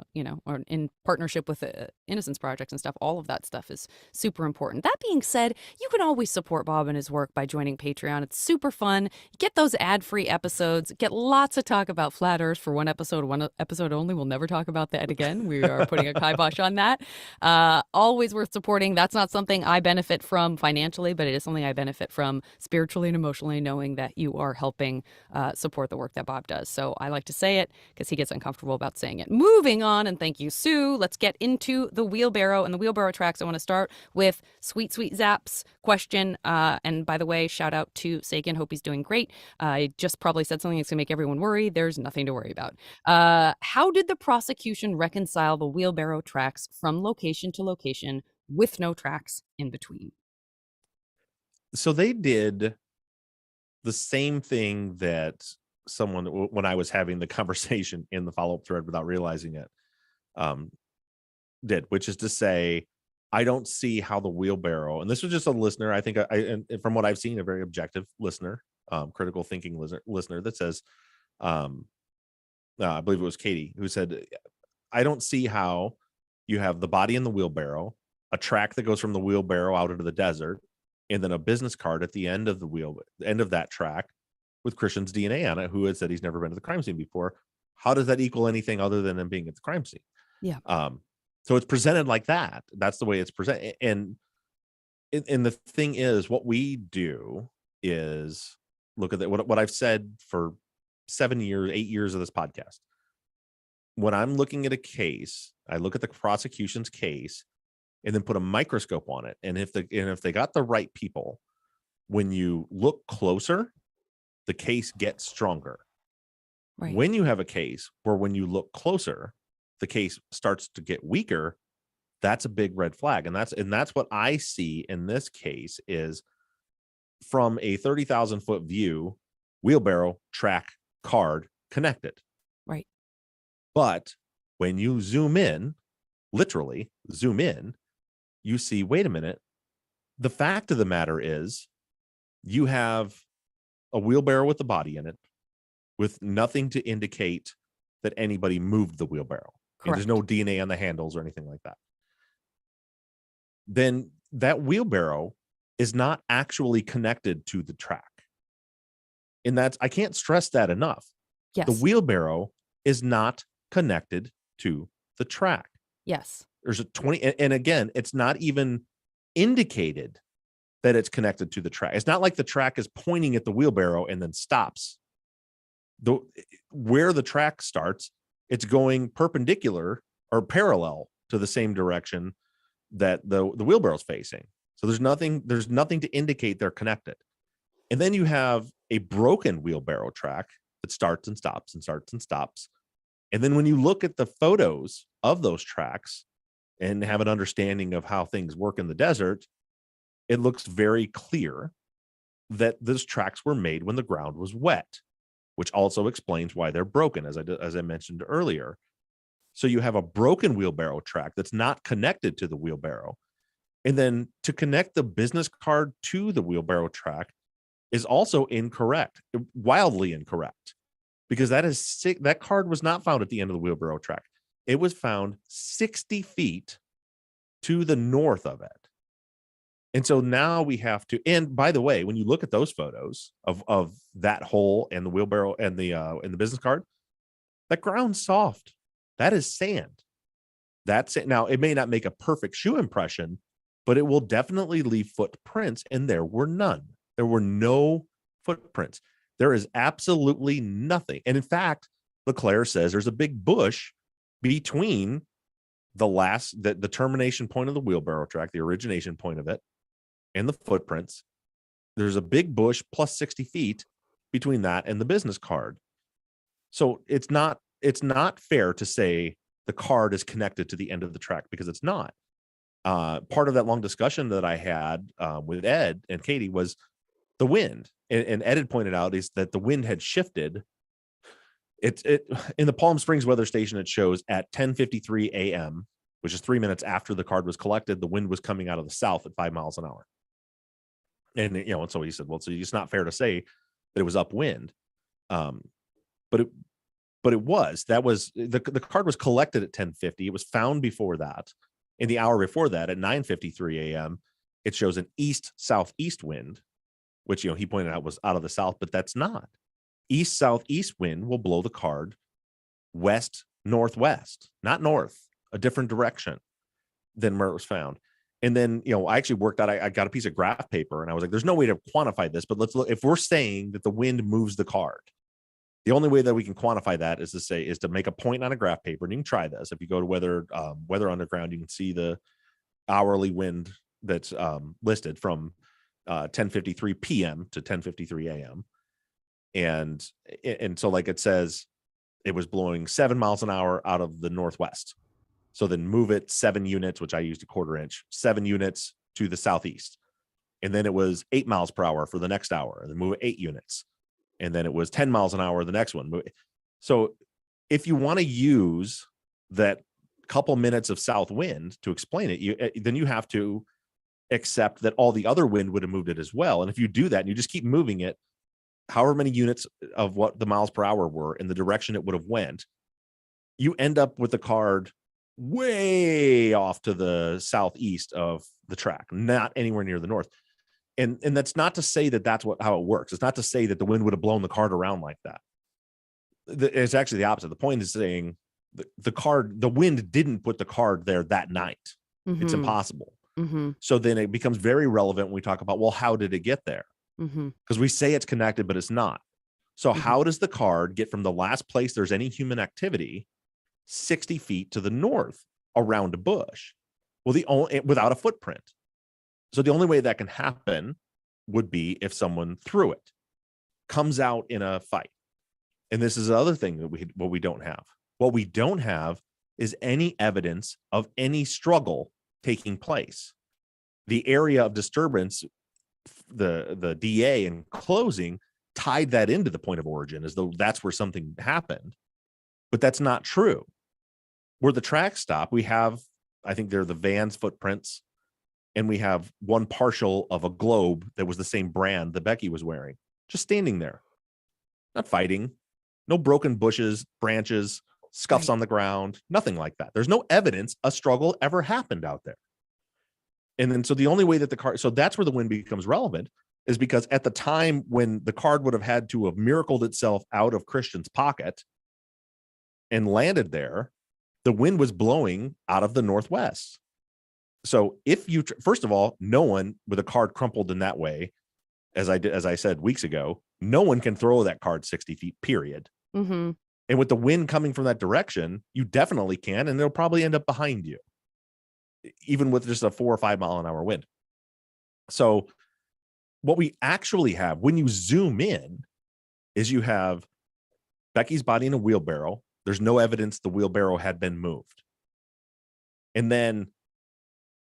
in partnership with Innocence Project and stuff, all of that stuff is super important. That being said, you can always support Bob and his work by joining Patreon. It's super fun. Get those ad-free episodes. Get lots of talk about flat Earth for one episode only. We'll never talk about that again. We are putting a kibosh on that. Always worth supporting. That's not something I benefit from financially, but it is something I benefit from spiritually and emotionally, knowing that you are helping support the work that Bob does. So I like to say it because as he gets uncomfortable about saying it. Moving on, and thank you, Sue. Let's get into the wheelbarrow and the wheelbarrow tracks. I want to start with Sweet Zap's question. And by the way, shout out to Sagan. Hope he's doing great. I just probably said something that's going to make everyone worry. There's nothing to worry about. How did the prosecution reconcile the wheelbarrow tracks from location to location with no tracks in between? So they did the same thing that someone, when I was having the conversation in the follow-up thread without realizing it, did, which is to say, I don't see how the wheelbarrow, and this was just a listener, I think, and from what I've seen, a very objective listener, critical thinking listener that says, I believe it was Katie, who said, I don't see how you have the body in the wheelbarrow, a track that goes from the wheelbarrow out into the desert, and then a business card at the end of that track with Christian's DNA on it, who had said he's never been to the crime scene before. How does that equal anything other than him being at the crime scene? Yeah. So it's presented like that. That's the way it's presented. And the thing is, what we do is look at what I've said for 8 years of this podcast. When I'm looking at a case, I look at the prosecution's case and then put a microscope on it. And if they got the right people, when you look closer, the case gets stronger. Right. When you have a case where when you look closer, the case starts to get weaker, that's a big red flag. And that's what I see in this case is from a 30,000 foot view, wheelbarrow, track, card connected. Right. But when you zoom in, literally zoom in, you see, wait a minute. The fact of the matter is you have a wheelbarrow with the body in it with nothing to indicate that anybody moved the wheelbarrow. And there's no DNA on the handles or anything like that. Then that wheelbarrow is not actually connected to the track. And I can't stress that enough. Yes. The wheelbarrow is not connected to the track. Yes. There's a 20, and again, it's not even indicated that it's connected to the track. It's not like the track is pointing at the wheelbarrow and then stops. Where the track starts, it's going perpendicular or parallel to the same direction that the wheelbarrow's facing. So there's nothing to indicate they're connected. And then you have a broken wheelbarrow track that starts and stops and starts and stops. And then when you look at the photos of those tracks and have an understanding of how things work in the desert, it looks very clear that those tracks were made when the ground was wet, which also explains why they're broken, as I mentioned earlier. So you have a broken wheelbarrow track that's not connected to the wheelbarrow. And then to connect the business card to the wheelbarrow track is also incorrect, wildly incorrect, because that card was not found at the end of the wheelbarrow track. It was found 60 feet to the north of it. And so now we have to, and by the way, when you look at those photos of that hole and the wheelbarrow and the business card, that ground's soft. That is sand. That's it. Now, it may not make a perfect shoe impression, but it will definitely leave footprints, and there were none. There were no footprints. There is absolutely nothing. And in fact, LeClaire says there's a big bush between the termination point of the wheelbarrow track, the origination point of it, and the footprints. There's a big bush plus 60 feet between that and the business card. So it's not fair to say the card is connected to the end of the track, because it's not. Part of that long discussion that I had with Ed and Katie was the wind. And Ed had pointed out is that the wind had shifted. It in the Palm Springs weather station, it shows at 10:53 a.m., which is 3 minutes after the card was collected, the wind was coming out of the south at 5 miles an hour. And and so he said, well, so it's not fair to say that it was upwind. But it was. That was the card was collected at 10:50. It was found before that. In the hour before that, at 9:53 a.m., it shows an east-southeast wind, which he pointed out was out of the south, but that's not. East-southeast wind will blow the card west-northwest, not north, a different direction than where it was found. And then, I actually worked out, I got a piece of graph paper and I was like, there's no way to quantify this, but let's look. If we're saying that the wind moves the card, The only way that we can quantify that is to make a point on a graph paper, and you can try this. If you go to Weather Underground, you can see the hourly wind that's listed from 10:53 p.m. to 10:53 a.m. And so like it says it was blowing 7 miles an hour out of the northwest. So then move it 7 units, which I used a 1/4 inch, 7 units to the southeast. And then it was 8 miles per hour for the next hour, and then move it 8 units. And then it was 10 miles an hour the next one. So if you want to use that couple minutes of south wind to explain it, then you have to accept that all the other wind would have moved it as well. And if you do that and you just keep moving it, however many units of what the miles per hour were in the direction it would have went, you end up with the card way off to the southeast of the track, not anywhere near the north. And that's not to say that that's how it works. It's not to say that the wind would have blown the card around like that. It's actually the opposite. The point is saying the wind didn't put the card there that night. It's impossible. So then it becomes very relevant when we talk about, well, how did it get there? Because we say it's connected, but it's not. So how does the card get from the last place there's any human activity 60 feet to the north around a bush? Well, without a footprint. So the only way that can happen would be if someone threw it, comes out in a fight. And this is the other thing that we don't have. What we don't have is any evidence of any struggle taking place. The area of disturbance, the DA in closing tied that into the point of origin as though that's where something happened. But that's not true. Where the tracks stop, we have, I think they're the van's footprints, and we have one partial of a globe that was the same brand that Becky was wearing, just standing there, not fighting, no broken bushes, branches, scuffs on the ground, nothing like that. There's no evidence a struggle ever happened out there. And then, so the only way that so that's where the wind becomes relevant, is because at the time when the card would have had to have miracled itself out of Christian's pocket and landed there, the wind was blowing out of the northwest. So if you, first of all, no one with a card crumpled in that way, as I said weeks ago, no one can throw that card 60 feet, period. And with the wind coming from that direction, you definitely can, and it'll probably end up behind you, even with just a 4 or 5 mile an hour wind. So what we actually have when you zoom in is you have Becky's body in a wheelbarrow. There's no evidence the wheelbarrow had been moved. And then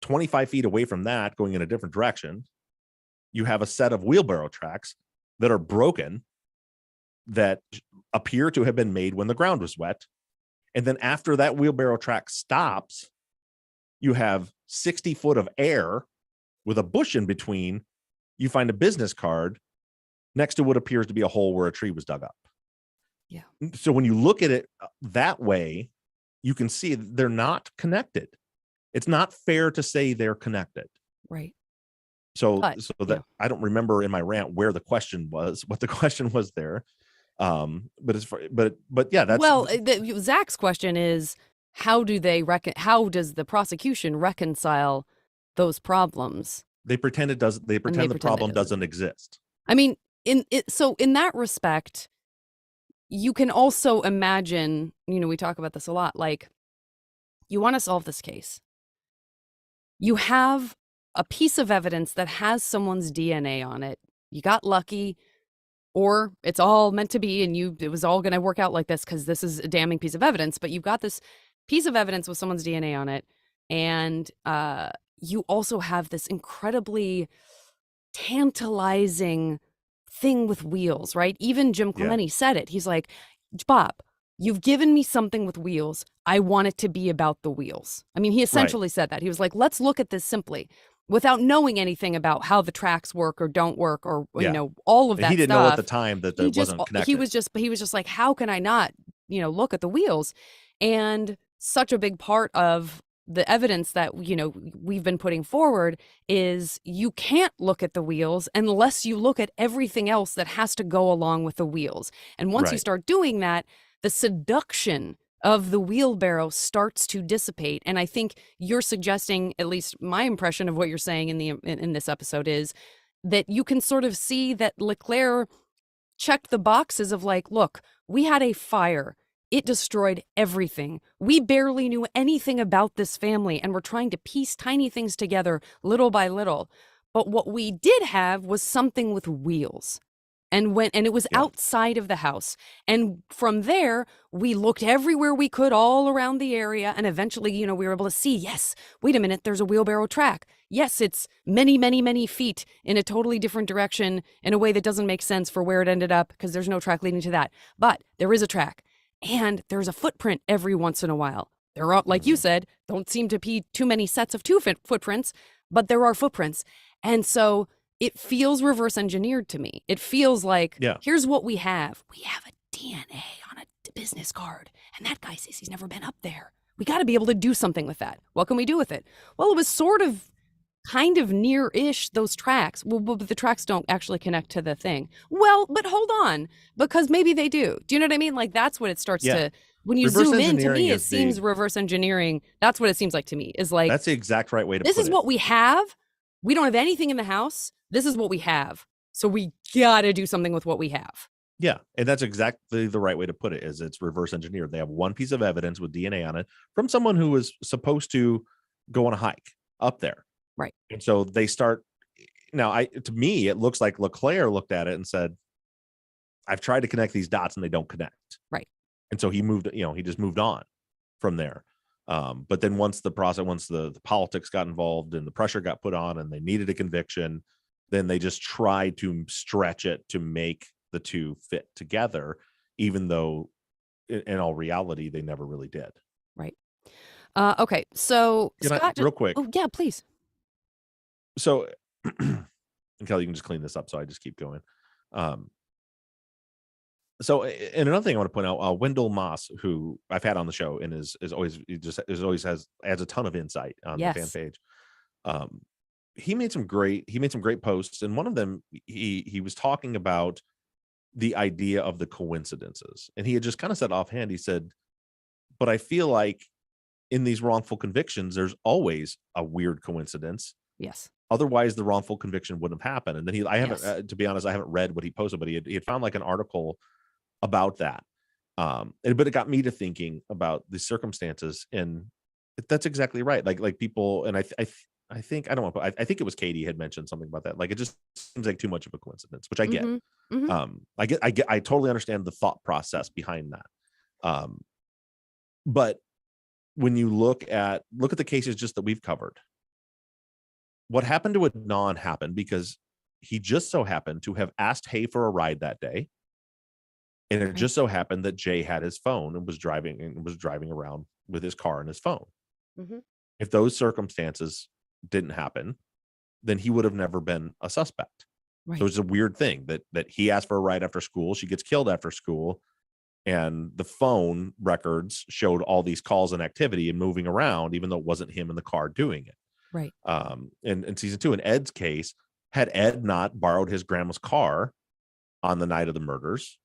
25 feet away from that, going in a different direction, you have a set of wheelbarrow tracks that are broken, that appear to have been made when the ground was wet. And then after that wheelbarrow track stops, you have 60 foot of air with a bush in between. You find a business card next to what appears to be a hole where a tree was dug up. Yeah. So when you look at it that way, you can see they're not connected. It's not fair to say they're connected. Right. So I don't remember in my rant where the question was, what the question was there. But yeah, that's Zach's question is, how does the prosecution reconcile those problems? They pretend the problem doesn't exist. I mean, in that respect, you can also imagine, we talk about this a lot, like, you want to solve this case. You have a piece of evidence that has someone's DNA on it. You got lucky, or it's all meant to be, and it was all going to work out like this because this is a damning piece of evidence, but you've got this piece of evidence with someone's DNA on it, and you also have this incredibly tantalizing thing with wheels, right? Even Jim Clemente said it. He's like, Bob, you've given me something with wheels. I want it to be about the wheels. I mean, he essentially said that. He was like, let's look at this simply, without knowing anything about how the tracks work or don't work, or all of that stuff. He didn't know at the time that wasn't connected. He was just like, how can I not, look at the wheels? And such a big part of the evidence that, we've been putting forward is you can't look at the wheels unless you look at everything else that has to go along with the wheels. And once you start doing that, the seduction of the wheelbarrow starts to dissipate. And I think you're suggesting, at least my impression of what you're saying in this episode, is that you can sort of see that Leclerc checked the boxes of like, look, We had a fire. It destroyed everything. We barely knew anything about this family, and we're trying to piece tiny things together little by little. But what we did have was something with wheels. And it was outside of the house. And from there, we looked everywhere we could all around the area. And eventually, we were able to see, yes, wait a minute, there's a wheelbarrow track. Yes, it's many, many, many feet in a totally different direction in a way that doesn't make sense for where it ended up because there's no track leading to that. But there is a track. And there's a footprint every once in a while. There are, like you said, don't seem to be too many sets of footprints, but there are footprints. And so it feels reverse engineered to me. It feels like, here's what we have. We have a DNA on a business card. And that guy says he's never been up there. We got to be able to do something with that. What can we do with it? Well, it was sort of kind of near-ish those tracks. Well, but the tracks don't actually connect to the thing. Well, but hold on, because maybe they do. Do you know what I mean? Like, that's what it starts to, when you reverse zoom in, to me, it seems reverse engineering. That's what it seems like to me, is like, that's the exact right way to put it. This is what we have. We don't have anything in the house. This is what we have. So we got to do something with what we have. Yeah. And that's exactly the right way to put it, is it's reverse engineered. They have one piece of evidence with DNA on it from someone who was supposed to go on a hike up there. Right. And so they start now. To me, it looks like LeClaire looked at it and said, I've tried to connect these dots and they don't connect. Right. And so he just moved on from there. But then once the politics got involved and the pressure got put on and they needed a conviction, then they just tried to stretch it to make the two fit together, even though in all reality, they never really did. Right. Okay. So Scott, real quick. Oh yeah, please. So, and Kelly, you can just clean this up. So I just keep going. So, and another thing I want to point out, Wendell Moss, who I've had on the show and adds a ton of insight on the fan page. He made some great posts, and one of them, he was talking about the idea of the coincidences, and he had just kind of said offhand, he said, but I feel like in these wrongful convictions, there's always a weird coincidence. Yes. Otherwise, the wrongful conviction wouldn't have happened. And then I haven't, to be honest, I haven't read what he posted, but he had found like an article about that. But it got me to thinking about the circumstances, and that's exactly right. Like people, and I think it was Katie had mentioned something about that. Like, it just seems like too much of a coincidence, which I get. I totally understand the thought process behind that. But when you look at the cases just that we've covered, what happened to Adnan happened because he just so happened to have asked Hay for a ride that day. And it just so happened that Jay had his phone and was driving around with his car and his phone. Mm-hmm. If those circumstances didn't happen, then he would have never been a suspect. Right. So it's a weird thing that he asked for a ride after school. She gets killed after school. And the phone records showed all these calls and activity and moving around, even though it wasn't him in the car doing it. Right. In season 2, in Ed's case, had Ed not borrowed his grandma's car on the night of the murders,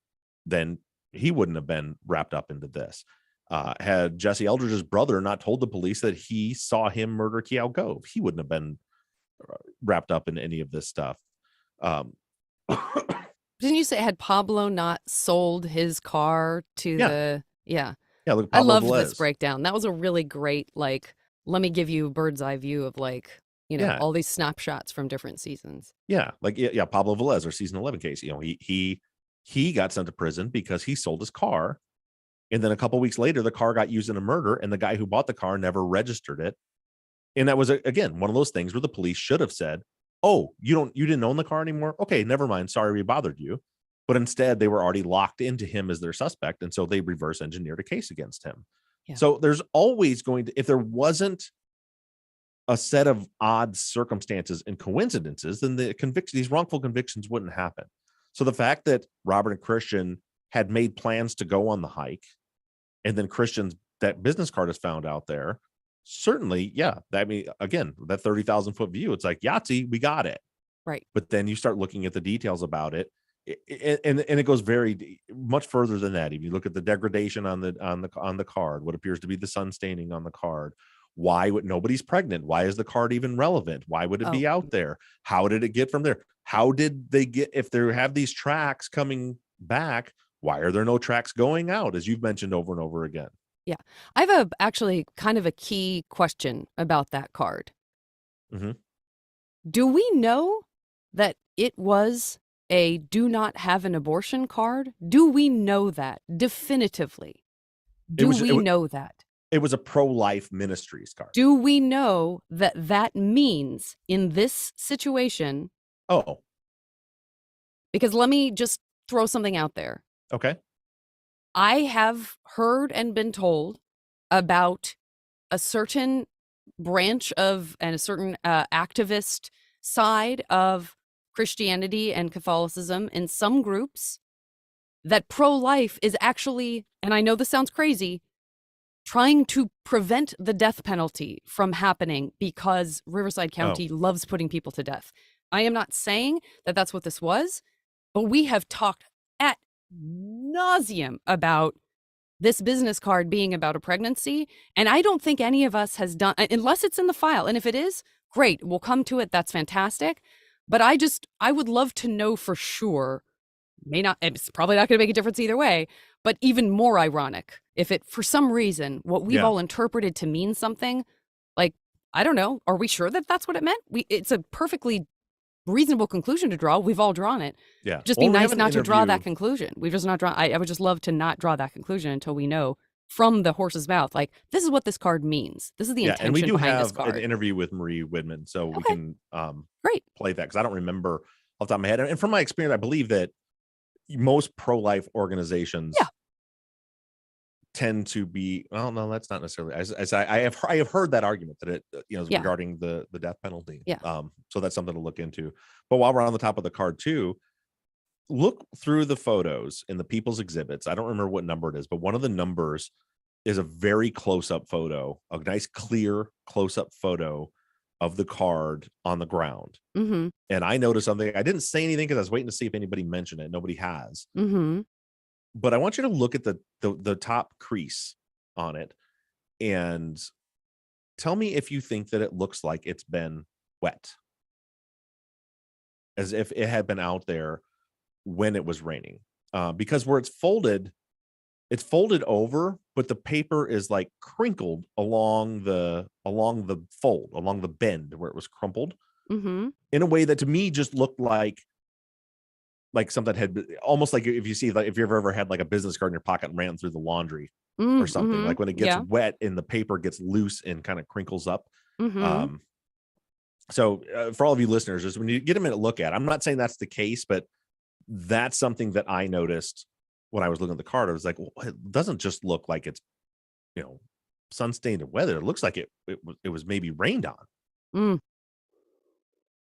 then he wouldn't have been wrapped up into this. Had Jesse Eldridge's brother not told the police that he saw him murder Keough Gove, he wouldn't have been wrapped up in any of this stuff. Didn't you say, had Pablo not sold his car to the... Yeah. Yeah, look, I loved this breakdown. That was a really great, like, let me give you a bird's eye view of, like, all these snapshots from different seasons. Yeah, like, Pablo Velez, or season 11 case, he got sent to prison because he sold his car. And then a couple weeks later, the car got used in a murder, and the guy who bought the car never registered it. And that was, again, one of those things where the police should have said, oh, you didn't own the car anymore? Okay, never mind. Sorry we bothered you. But instead, they were already locked into him as their suspect. And so they reverse engineered a case against him. Yeah. So there's always going to, if there wasn't a set of odd circumstances and coincidences, then these wrongful convictions wouldn't happen. So the fact that Robert and Christian had made plans to go on the hike, and then Christian's that business card is found out there, certainly, yeah. Again, that 30,000 foot view, it's like, Yahtzee, we got it. Right. But then you start looking at the details about it, and it goes very much further than that. If you look at the degradation on the card, what appears to be the sun staining on the card, why would nobody's pregnant? Why is the card even relevant? Why would it be out there? How did it get from there? How did they get, if they have these tracks coming back, Why are there no tracks going out, as you've mentioned over and over again? Yeah. I have actually kind of a key question about that card. Mm-hmm. Do we know that it was a do not have an abortion card? Do we know that definitively? Do we know that? It was a pro-life ministries card. Do we know that that means in this situation? Oh. Because let me just throw something out there. Okay. I have heard and been told about a certain branch of and a certain activist side of Christianity and Catholicism in some groups that pro-life is actually, and I know this sounds crazy, trying to prevent the death penalty from happening because Riverside County loves putting people to death. I am not saying that that's what this was, but we have talked at nauseum about this business card being about a pregnancy. And I don't think any of us has done, unless it's in the file. And if it is, great, we'll come to it. That's fantastic. But I would love to know for sure. It's probably not going to make a difference either way, but even more ironic if it, for some reason, what we've all interpreted to mean something, like, I don't know, are we sure that that's what it meant? It's a perfectly reasonable conclusion to draw. We've all drawn it. Yeah. Just be nice not to draw that conclusion. We've just not drawn. I would just love to not draw that conclusion until we know from the horse's mouth, like, this is what this card means. This is the intention and we do behind this have card. an interview with Marie Widman, so we can Great. play that, because I don't remember off the top of my head. And from my experience, I believe that most pro-life organizations tend to be, well, no, that's not necessarily, as I have heard that argument that it is regarding the death penalty. So that's something to look into. But while we're on the top of the card too, look through the photos in the people's exhibits. I don't remember what number it is, but one of the numbers is a very close-up photo, a nice clear close-up photo of the card on the ground. Mm-hmm. And I noticed something. I didn't say anything because I was waiting to see if anybody mentioned it. Nobody has. Mm-hmm. But I want you to look at the top crease on it and tell me if you think that it looks like it's been wet, as if it had been out there when it was raining. Because where it's folded over, but the paper is like crinkled along the fold, along the bend where it was crumpled, in a way that to me just looked like something had almost like, if you see, like, if you've ever had like a business card in your pocket and ran through the laundry or something, like when it gets wet and the paper gets loose and kind of crinkles up. So for all of you listeners, just when you get a minute look at it, I'm not saying that's the case, but that's something that I noticed when I was looking at the card. I was like, well, it doesn't just look like it's, sun stained or weather. It looks like it was maybe rained on.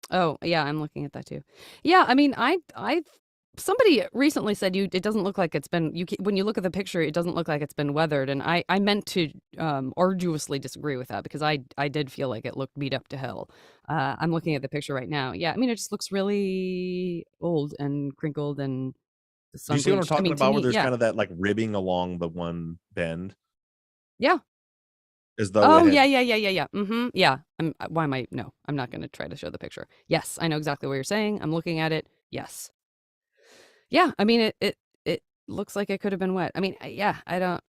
Oh yeah, I'm looking at that too. Yeah, I mean, somebody recently said it doesn't look like it's been, when you look at the picture, it doesn't look like it's been weathered. And I meant to arduously disagree with that, because I did feel like it looked beat up to hell. I'm looking at the picture right now. Yeah, I mean, it just looks really old and crinkled and Do you see what I'm talking about? Where there's yeah. kind of that like ribbing along the one bend. Yeah. As though yeah. Yeah. No, I'm not going to try to show the picture. Yes, I know exactly what you're saying. I'm looking at it. Yes. Yeah, I mean, it looks like it could have been wet. I mean, yeah, I don't.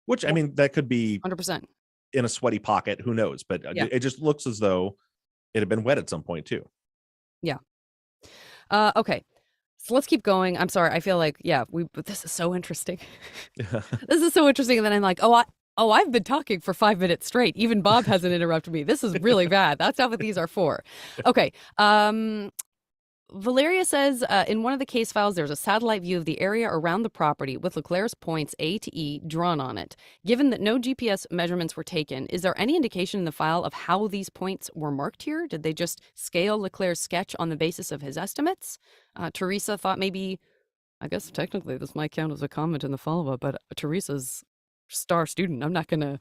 Which, I mean, that could be 100%. in a sweaty pocket. Who knows? But it just looks as though it had been wet at some point too. Yeah. Okay. So let's keep going. I'm sorry. I feel like, but this is so interesting. This is so interesting. And then I'm like, I've been talking for 5 minutes straight. Even Bob hasn't interrupted me. This is really bad. That's not what these are for. Okay. Valeria says, in one of the case files, there's a satellite view of the area around the property with LeClaire's points A to E drawn on it. Given that no GPS measurements were taken, is there any indication in the file of how these points were marked here? Did they just scale LeClaire's sketch on the basis of his estimates? Teresa thought maybe, I guess technically this might count as a comment in the follow-up, but Teresa's star student. I'm not gonna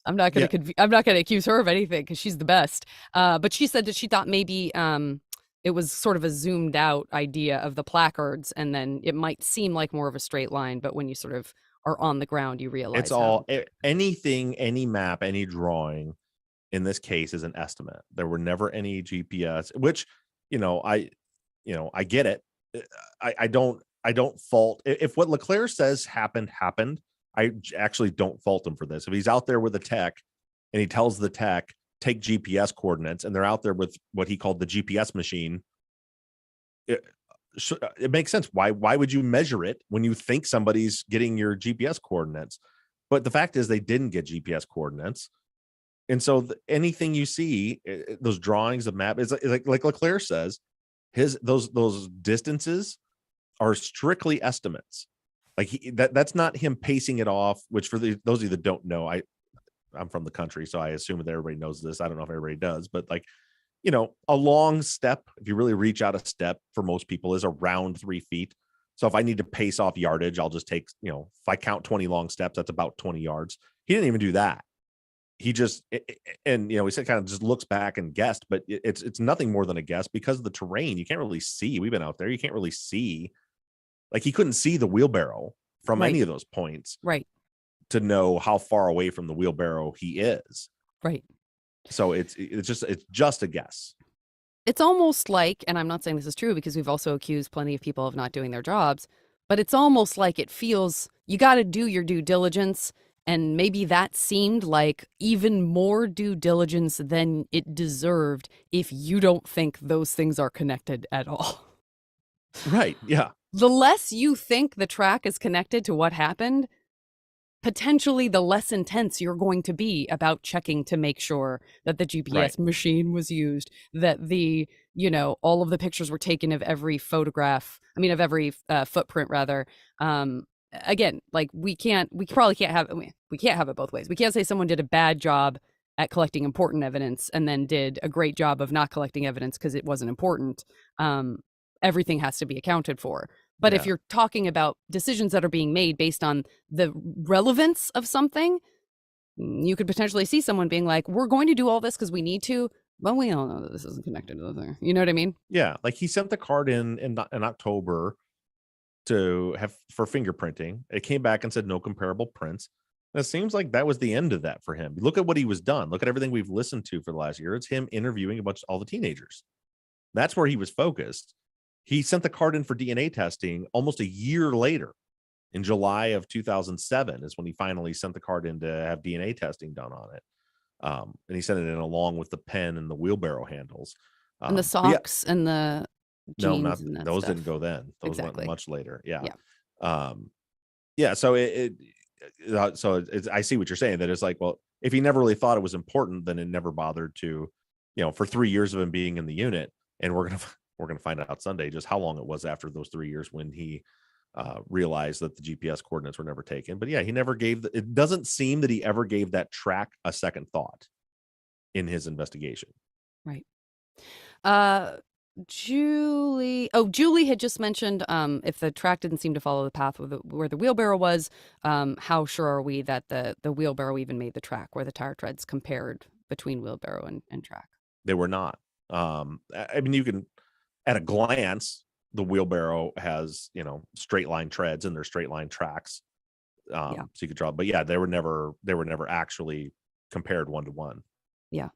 accuse her of anything because she's the best. But she said that she thought maybe it was sort of a zoomed out idea of the placards, and then it might seem like more of a straight line, but when you sort of are on the ground, you realize it's all anything, any map, any drawing in this case is an estimate. There were never any GPS, which, I get it. I don't I don't fault if what Leclerc says happened. I actually don't fault him for this. If he's out there with a tech and he tells the tech, take GPS coordinates, and they're out there with what he called the GPS machine, it makes sense. Why would you measure it when you think somebody's getting your GPS coordinates? But the fact is they didn't get GPS coordinates. And so anything you see, those drawings, the map, is like Leclerc says, those distances are strictly estimates. Like that's not him pacing it off, which for those of you that don't know, I'm from the country, so I assume that everybody knows this. I don't know if everybody does, but like, a long step, if you really reach out a step, for most people is around 3 feet. So if I need to pace off yardage, I'll just take, if I count 20 long steps, that's about 20 yards. He didn't even do that. He just, and he said kind of just looks back and guessed, but it's nothing more than a guess because of the terrain. You can't really see. We've been out there. You can't really see. Like he couldn't see the wheelbarrow from any of those points. Right. To know how far away from the wheelbarrow he is. Right. So it's just a guess. It's almost like, and I'm not saying this is true because we've also accused plenty of people of not doing their jobs, but it's almost like it feels you got to do your due diligence. And maybe that seemed like even more due diligence than it deserved if you don't think those things are connected at all. Right. Yeah. The less you think the track is connected to what happened, potentially the less intense you're going to be about checking to make sure that the GPS machine was used, that all of the pictures were taken of every photograph, of every footprint rather. Again, like we can't have it both ways. We can't say someone did a bad job at collecting important evidence and then did a great job of not collecting evidence because it wasn't important. Everything has to be accounted for. But if you're talking about decisions that are being made based on the relevance of something, you could potentially see someone being like, we're going to do all this because we need to, but we all know that this isn't connected to the thing. You know what I mean? Yeah. Like he sent the card in October for fingerprinting. It came back and said no comparable prints. And it seems like that was the end of that for him. Look at what he was done. Look at everything we've listened to for the last year. It's him interviewing all the teenagers. That's where he was focused. He sent the card in for DNA testing almost a year later. In July of 2007 is when he finally sent the card in to have DNA testing done on it. And he sent it in along with the pen and the wheelbarrow handles. And the socks and the jeans. No, and that those stuff. didn't go then. Those Exactly. went much later. Yeah. Yeah. So I see what you're saying, that it's like, well, if he never really thought it was important, then it never bothered to, for 3 years of him being in the unit. And we're going to find out Sunday just how long it was after those 3 years when he realized that the GPS coordinates were never taken. But yeah, he never it doesn't seem that he ever gave that track a second thought in his investigation. Right. Julie had just mentioned if the track didn't seem to follow the path where the wheelbarrow was, how sure are we that the wheelbarrow even made the track where the tire treads compared between wheelbarrow and track? They were not. You can, at a glance, the wheelbarrow has, straight line treads and their straight line tracks. So you could draw, but yeah, they were never actually compared 1-to-1. Yeah.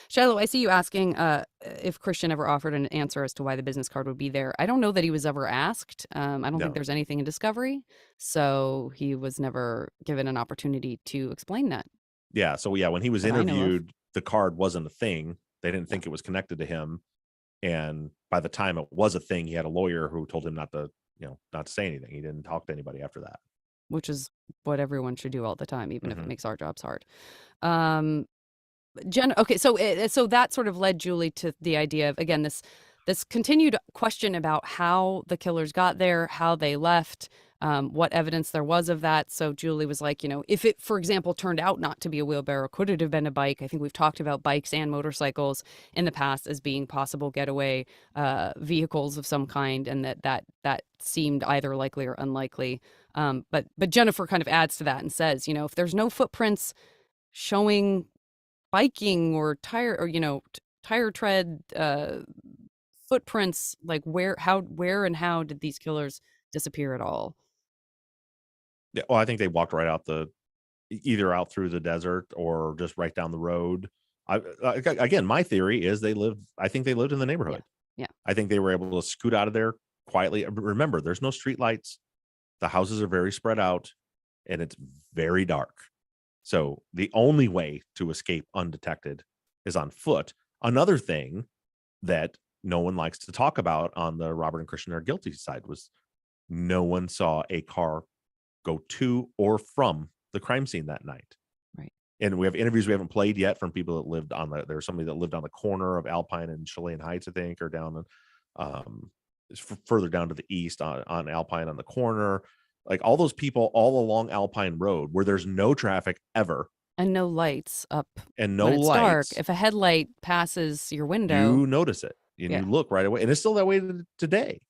Shiloh, I see you asking if Christian ever offered an answer as to why the business card would be there. I don't know that he was ever asked. I don't think there's anything in discovery. So he was never given an opportunity to explain that. Yeah. So yeah, when he was interviewed, the card wasn't a thing. They didn't think it was connected to him. And by the time it was a thing, he had a lawyer who told him not to say anything. He didn't talk to anybody after that. Which is what everyone should do all the time, even if it makes our jobs hard. Jen, okay, so that sort of led Julie to the idea of, again, this continued question about how the killers got there, how they left, what evidence there was of that. So Julie was like, if it, for example, turned out not to be a wheelbarrow, could it have been a bike? I think we've talked about bikes and motorcycles in the past as being possible getaway vehicles of some kind, and that seemed either likely or unlikely. But Jennifer kind of adds to that and says, if there's no footprints showing biking or tire tread footprints, like where and how did these killers disappear at all? Yeah, well, I think they walked right out either out through the desert or just right down the road. Again, my theory is I think they lived in the neighborhood. Yeah. I think they were able to scoot out of there quietly. Remember, there's no street lights. The houses are very spread out, and it's very dark. So the only way to escape undetected is on foot. Another thing that no one likes to talk about on the Robert and Christian are guilty side was no one saw a car go to or from the crime scene that night. Right. And we have interviews we haven't played yet from people that lived on there's somebody that lived on the corner of Alpine and Chilean Heights, I think, or down further down to the east on Alpine on the corner. Like all those people all along Alpine Road where there's no traffic ever. And no lights up. And no when it's dark. lights. If a headlight passes your window, you notice it and you look right away. And it's still that way today.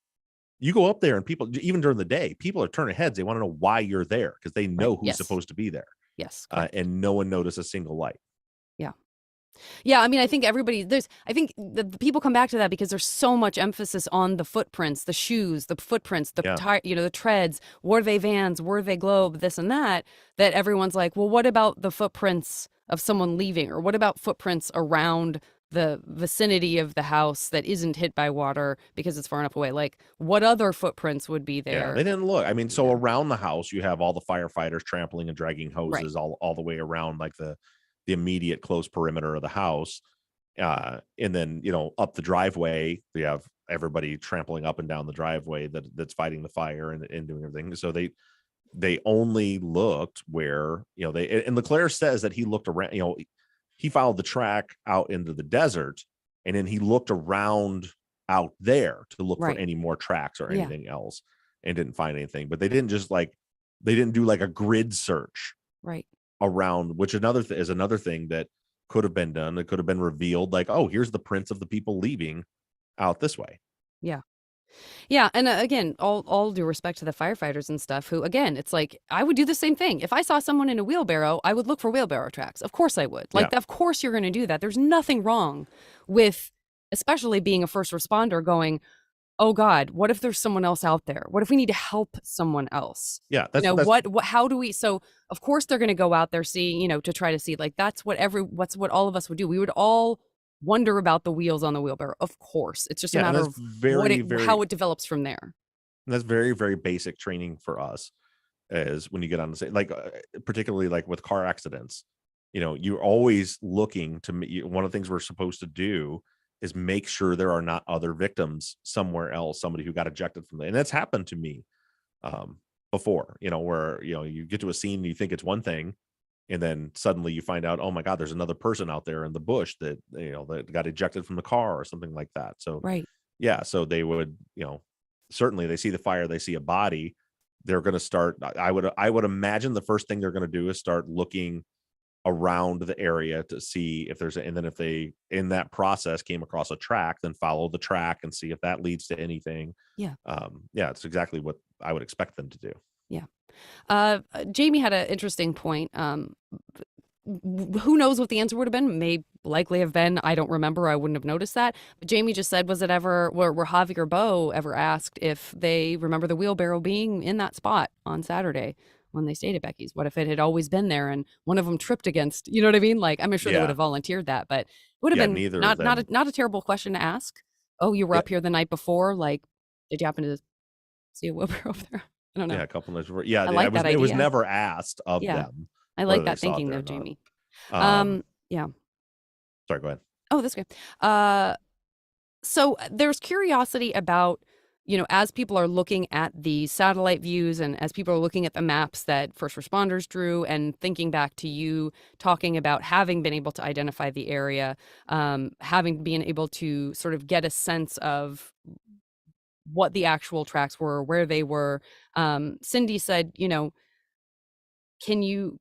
You go up there and people, even during the day, people are turning heads. They want to know why you're there because they know who's supposed to be there. Yes. And no one noticed a single light. Yeah. Yeah, I mean, I think I think the people come back to that because there's so much emphasis on the footprints, the shoes, the footprints, the tire, the treads, were they Vans, were they Globe, this and that everyone's like, well, what about the footprints of someone leaving? Or what about footprints around the vicinity of the house that isn't hit by water because it's far enough away? Like, what other footprints would be there? Yeah, they didn't look. I mean, so around the house, you have all the firefighters trampling and dragging hoses all the way around, like the immediate close perimeter of the house. And then, up the driveway, we have everybody trampling up and down the driveway that's fighting the fire and doing everything. So they only looked where, and Leclerc says that he looked around, he followed the track out into the desert and then he looked around out there to look for any more tracks or anything else and didn't find anything. But they didn't they didn't do like a grid search. Right. Around, which is another thing that could have been done. It could have been revealed like, oh, here's the prints of the people leaving out this way. Yeah. Yeah. And again, all due respect to the firefighters and stuff who, again, it's like, I would do the same thing. If I saw someone in a wheelbarrow, I would look for wheelbarrow tracks. Of course I would. Like, of course you're going to do that. There's nothing wrong with, especially being a first responder, going, oh God, what if there's someone else out there? What if we need to help someone else? Yeah. That's how do we, so of course they're going to go out there seeing, to try to see, like, that's what all of us would do. We would all wonder about the wheels on the wheelbarrow. Of course. It's just a matter of how it develops from there. And that's very, very basic training for us is when you get on the like, particularly like with car accidents, you're always looking to one of the things we're supposed to do is make sure there are not other victims somewhere else, somebody who got ejected from it. And that's happened to me before, where, you get to a scene and you think it's one thing, and then suddenly you find out, oh my God, there's another person out there in the bush that, that got ejected from the car or something like that. So, so they would, certainly they see the fire, they see a body, they're going to start, I would imagine the first thing they're going to do is start looking around the area to see if there's and then if they in that process came across a track, then follow the track and see if that leads to anything. It's exactly what I would expect them to do. Jamie had an interesting point. Who knows what the answer would have been? May likely have been, I don't remember, I wouldn't have noticed that. But Jamie just said, was it ever were Javi or Bo ever asked if they remember the wheelbarrow being in that spot on Saturday when they stayed at Becky's? What if it had always been there and one of them tripped against, you know what I mean? Like, I'm sure they would have volunteered that, but it would have been not a terrible question to ask. Oh, you were up here the night before. Like, did you happen to see a wheelbarrow over there? I don't know. Yeah, a couple nights before. Yeah, I like that idea. It was never asked of them. I like that thinking though, Jamie. Yeah. Sorry, go ahead. Oh, that's good. So there's curiosity about, as people are looking at the satellite views and as people are looking at the maps that first responders drew and thinking back to you talking about having been able to identify the area, having been able to sort of get a sense of what the actual tracks were, where they were. Cindy said, can you,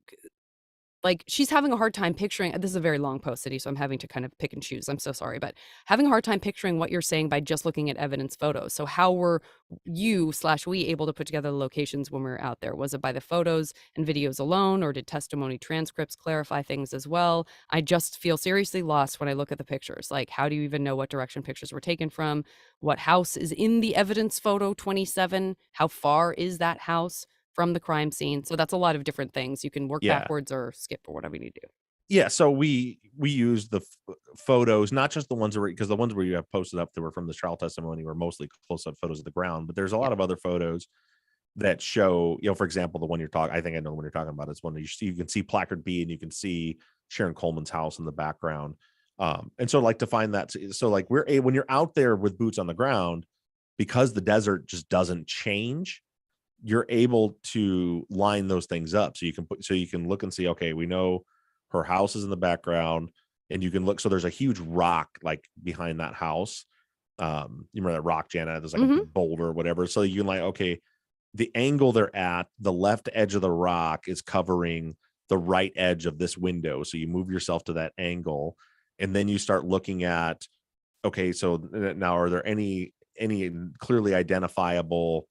like, she's having a hard time picturing, this is a very long post, City, so I'm having to kind of pick and choose. I'm so sorry, but having a hard time picturing what you're saying by just looking at evidence photos. So how were you/we able to put together the locations when we were out there? Was it by the photos and videos alone, or did testimony transcripts clarify things as well? I just feel seriously lost when I look at the pictures. Like, how do you even know what direction pictures were taken from? What house is in the evidence photo 27? How far is that house from the crime scene? So that's a lot of different things. You can work backwards or skip or whatever you need to do. Yeah, so we used the photos, not just the ones where, because the ones where you have posted up that were from the trial testimony were mostly close-up photos of the ground, but there's a Yeah. lot of other photos that show, for example, the one you're talking, I think I know the one you're talking about. It's one that you can see placard B and you can see Sharon Coleman's house in the background. And so like to find that, so like when you're out there with boots on the ground, because the desert just doesn't change, you're able to line those things up. So you can look and see, okay, we know her house is in the background, and you can look. So there's a huge rock like behind that house. You remember that rock, Janet? There's like a big boulder or whatever. So you can like, okay, the angle they're at, the left edge of the rock is covering the right edge of this window. So you move yourself to that angle, and then you start looking at, okay, so now are there any clearly identifiable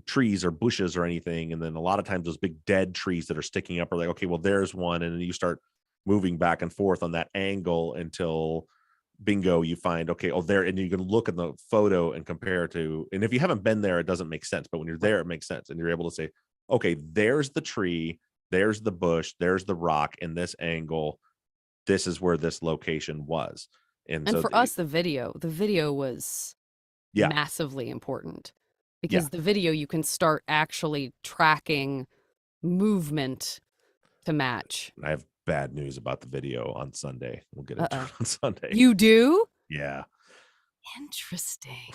trees or bushes or anything? And then a lot of times those big dead trees that are sticking up are like, okay, well, there's one. And then you start moving back and forth on that angle until bingo, you find, okay, oh, there. And you can look at the photo and compare to, and if you haven't been there, it doesn't make sense, but when you're there, it makes sense. And you're able to say, okay, there's the tree, there's the bush, there's the rock in this angle, this is where this location was. And so for us, the video was yeah, massively important, yeah, because the video, you can start actually tracking movement to match. I have bad news about the video on Sunday. We'll get into it on Sunday. You do? Yeah. Interesting.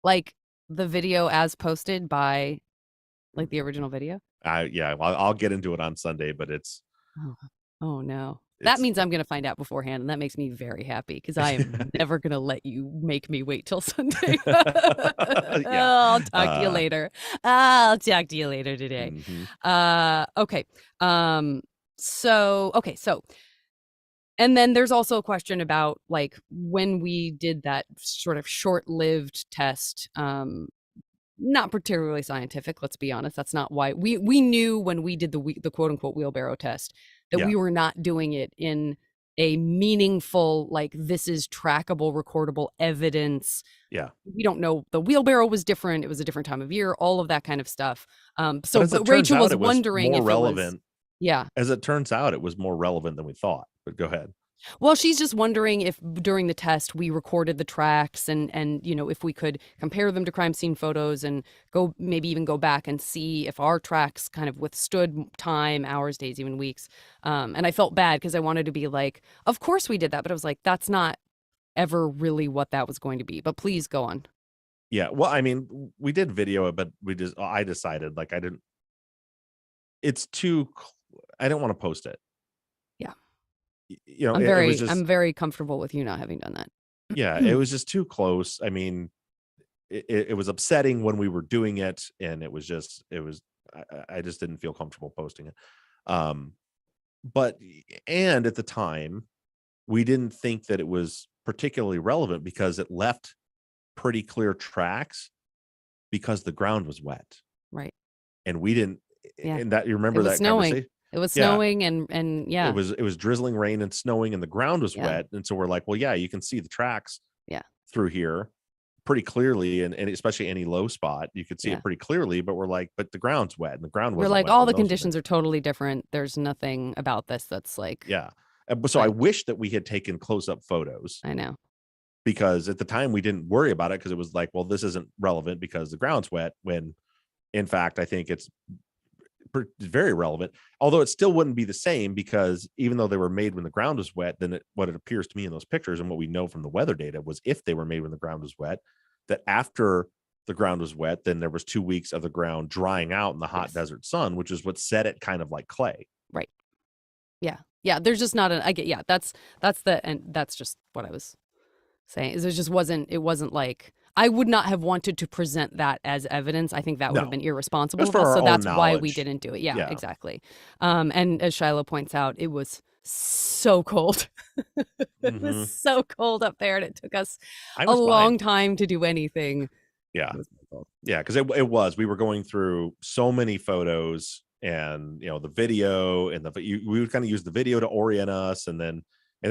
Like the video as posted by like the original video? Yeah, I'll get into it on Sunday, but it's Oh no. That it's means I'm going to find out beforehand, and that makes me very happy, because I am never going to let you make me wait till Sunday. yeah. I'll talk to you later. I'll talk to you later today. Okay. So and then there's also a question about like when we did that sort of short-lived test, not particularly scientific, let's be honest. That's not why we knew when we did the quote unquote wheelbarrow test that we were not doing it in a meaningful, like, this is trackable, recordable evidence. Yeah. We don't know. The wheelbarrow was different. It was a different time of year, all of that kind of stuff. But Rachel was wondering if relevant. it was, yeah. As it turns out, it was more relevant than we thought, but go ahead. Well, she's just wondering if during the test we recorded the tracks, and if we could compare them to crime scene photos and maybe even go back and see if our tracks kind of withstood time, hours, days, even weeks. And I felt bad because I wanted to be like, of course we did that, but I was like, that's not ever really what that was going to be. But please go on. Yeah, well, I mean, we did video it, but I decided like I didn't want to post it. Yeah. I'm very comfortable with you not having done that. Yeah, it was just too close. I mean, it was upsetting when we were doing it, and I just didn't feel comfortable posting it. But at the time, we didn't think that it was particularly relevant because it left pretty clear tracks because the ground was wet. Right. And we didn't, and that, you remember that snowing. conversation? It was snowing and yeah. It was drizzling rain and snowing, and the ground was wet. And so we're like, well, yeah, you can see the tracks through here pretty clearly, and especially any low spot, you could see it pretty clearly, but we're like, but the ground's wet, and the ground was like, all the conditions are totally different. There's nothing about this that's like, so I wish that we had taken close-up photos. I know, because at the time we didn't worry about it, because it was like, well, this isn't relevant because the ground's wet, when in fact I think it's very relevant, although it still wouldn't be the same, because even though they were made when the ground was wet, then what it appears to me in those pictures and what we know from the weather data was, if they were made when the ground was wet, that after the ground was wet, then there was 2 weeks of the ground drying out in the hot desert sun, which is what set it kind of like clay. Right. Yeah, there's just not that's just what I was saying, is it wasn't like, I would not have wanted to present that as evidence. I think that would have been irresponsible. So that's why we didn't do it. Yeah, exactly. And as Shiloh points out, it was so cold. It was so cold up there, and it took us a long time to do anything. Yeah. Yeah, because it was. We were going through so many photos, and the video, and we would kind of use the video to orient us, and then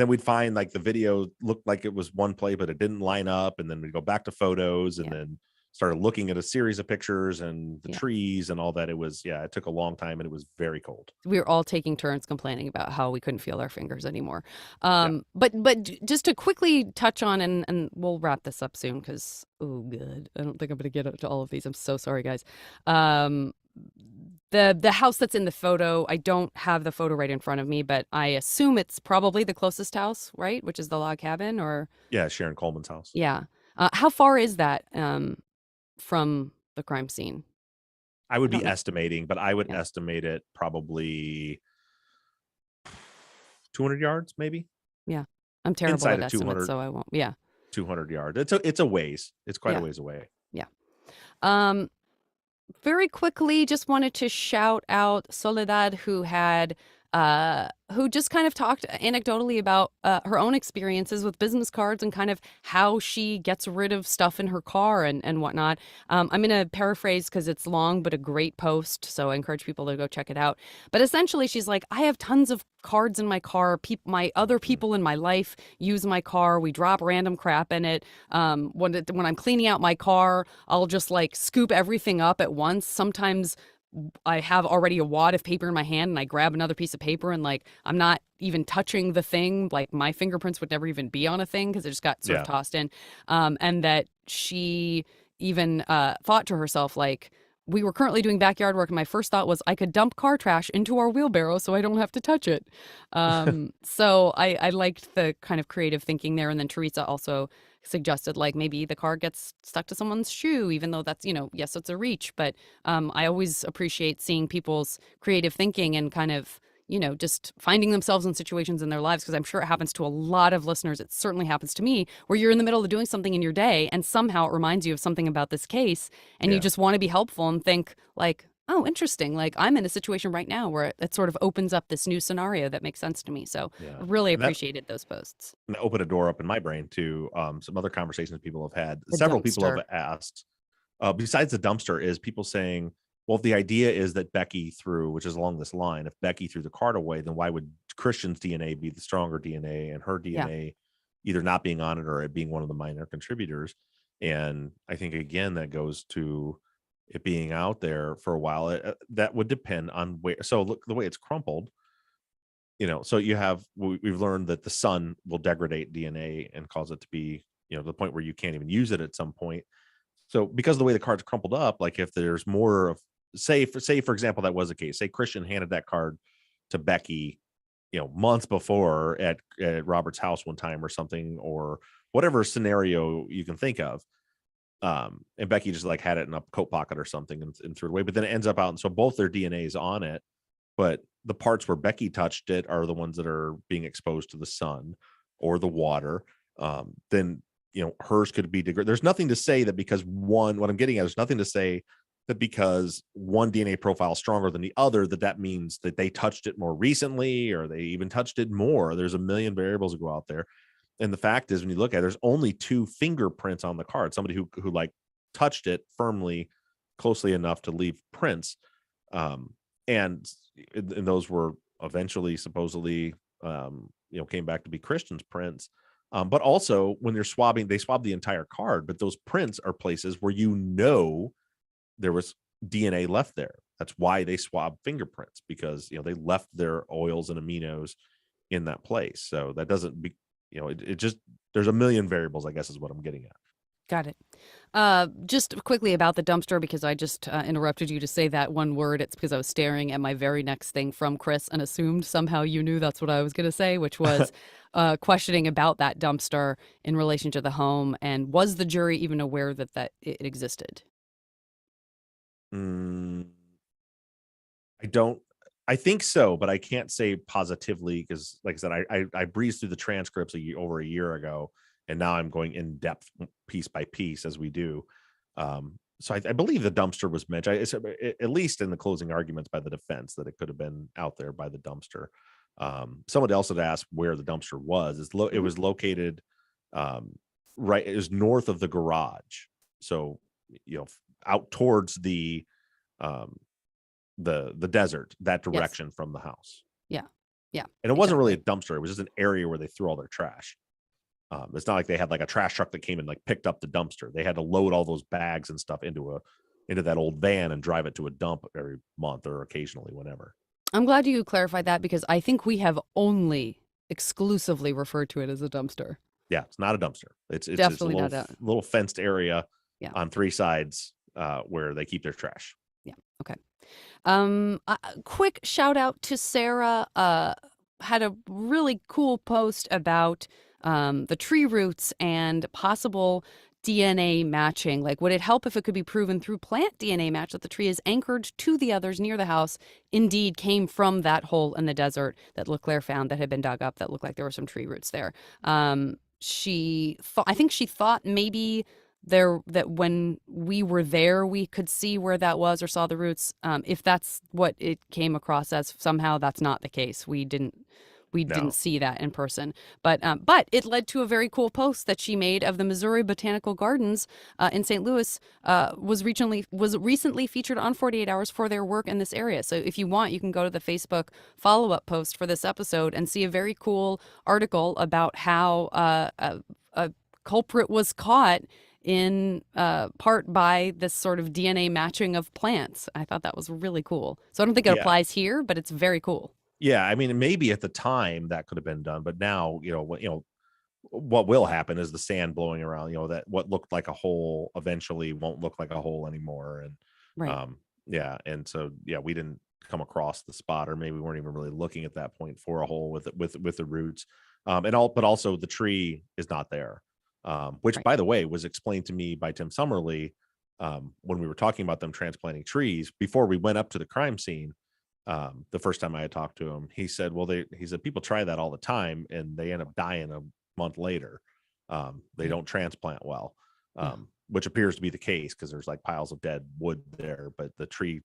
we'd find like the video looked like it was one play, but it didn't line up. And then we'd go back to photos, and then started looking at a series of pictures and the Yeah. trees and all that, it took a long time and it was very cold. We were all taking turns complaining about how we couldn't feel our fingers anymore. Yeah. But just to quickly touch on, and we'll wrap this up soon because, oh, good. I don't think I'm going to get to all of these. I'm so sorry, guys. The house that's in the photo, I don't have the photo right in front of me, but I assume it's probably the closest house, right? Which is the log cabin, or Yeah, Sharon Coleman's house. yeah. How far is that from the crime scene? I would I don't be know. estimating, but I would Yeah. estimate it probably 200 yards, maybe Yeah. I'm terrible inside at of estimates, 200, so I won't. Yeah. 200 yards. It's a ways. It's quite a Yeah. ways away. Yeah. Um, Very quickly, just wanted to shout out Soledad, who just kind of talked anecdotally about her own experiences with business cards and kind of how she gets rid of stuff in her car and whatnot. I'm going to paraphrase because it's long, but a great post. So I encourage people to go check it out. But essentially, she's like, I have tons of cards in my car. My other people in my life use my car. We drop random crap in it. When I'm cleaning out my car, I'll just like scoop everything up at once. Sometimes I have already a wad of paper in my hand and I grab another piece of paper and like I'm not even touching the thing. Like my fingerprints would never even be on a thing because it just got sort of Yeah. tossed in. And that she even thought to herself, like, we were currently doing backyard work, and my first thought was I could dump car trash into our wheelbarrow so I don't have to touch it. So I liked the kind of creative thinking there. And then Teresa also suggested like maybe the car gets stuck to someone's shoe, even though that's, yes, it's a reach. But I always appreciate seeing people's creative thinking and kind of, just finding themselves in situations in their lives, because I'm sure it happens to a lot of listeners. It certainly happens to me, where you're in the middle of doing something in your day and somehow it reminds you of something about this case and you Yeah. just want to be helpful and think like, oh, interesting. Like I'm in a situation right now where it sort of opens up this new scenario that makes sense to me. So Yeah. I really And that appreciated those posts. opened a door up in my brain to some other conversations people have had. The Several people have dumpster. asked, besides the dumpster, is people saying, well, if the idea is that Becky threw, which is along this line, if Becky threw the card away, then why would Christian's DNA be the stronger DNA and her DNA either not being on it or it being one of the minor contributors? And I think, again, that goes to it being out there for a while. That would depend on where. So look, the way it's crumpled, so we've learned that the sun will degrade DNA and cause it to be, to the point where you can't even use it at some point. So because of the way the card's crumpled up, like if there's more of, say for example, that was the case. Say Christian handed that card to Becky, months before at Robert's house one time or something, or whatever scenario you can think of. And Becky just like had it in a coat pocket or something and threw it away. But then it ends up out, and so both their DNA's on it, but the parts where Becky touched it are the ones that are being exposed to the sun or the water. Then hers could be degraded. There's nothing to say that because what I'm getting at is nothing to say that because one DNA profile is stronger than the other, that means that they touched it more recently or they even touched it more. There's a million variables that go out there. And the fact is, when you look at it, there's only 2 fingerprints on the card. Somebody who like touched it firmly, closely enough to leave prints. And those were eventually supposedly, came back to be Christian's prints. But also when they're swabbing, they swab the entire card, but those prints are places where there was DNA left there. That's why they swab fingerprints, because they left their oils and aminos in that place. So that doesn't be, it just, there's a million variables, I guess, is what I'm getting at. Got it. Just quickly about the dumpster, because I just interrupted you to say that one word. It's because I was staring at my very next thing from Chris and assumed somehow you knew that's what I was going to say, which was questioning about that dumpster in relation to the home. And was the jury even aware that it existed? I think so, but I can't say positively because, like I said, I breezed through the transcripts over a year ago, and now I'm going in depth piece by piece as we do. So I believe the dumpster was mentioned, at least in the closing arguments by the defense, that it could have been out there by the dumpster. Someone else had asked where the dumpster was. It was located right. It was north of the garage, so out towards the desert, that direction from the house. Yeah. And it wasn't really a exactly. dumpster. It was just an area where they threw all their trash. It's not like they had like a trash truck that came and like picked up the dumpster. They had to load all those bags and stuff into that old van and drive it to a dump every month or occasionally, whenever. I'm glad you clarified that because I think we have only exclusively referred to it as a dumpster. Yeah, it's not a dumpster. It's a Definitely not little fenced area Yeah. on 3 sides where they keep their trash. Yeah. Okay. Quick shout out to Sarah. Had a really cool post about the tree roots and possible DNA matching. Like, would it help if it could be proven through plant DNA match that the tree is anchored to the others near the house indeed came from that hole in the desert that Leclerc found that had been dug up that looked like there were some tree roots there? I think she thought maybe that when we were there we could see where that was or saw the roots. If that's what it came across as, somehow that's not the case. We didn't No. see that in person, but it led to a very cool post that she made of the Missouri Botanical Gardens in St. Louis. Was recently featured on 48 Hours for their work in this area. So if you want, you can go to the Facebook follow-up post for this episode and see a very cool article about how a culprit was caught in part by this sort of DNA matching of plants. I thought that was really cool. So I don't think it applies here, but it's very cool. Yeah, I mean, maybe at the time that could have been done, but now, what will happen is the sand blowing around, that what looked like a hole eventually won't look like a hole anymore. And Right. and so we didn't come across the spot, or maybe we weren't even really looking at that point for a hole with the roots. But also the tree is not there. Which, Right. by the way, was explained to me by Tim Summerly when we were talking about them transplanting trees before we went up to the crime scene. The first time I had talked to him, he said, he said people try that all the time and they end up dying a month later. They don't transplant well, which appears to be the case because there's like piles of dead wood there. But the trees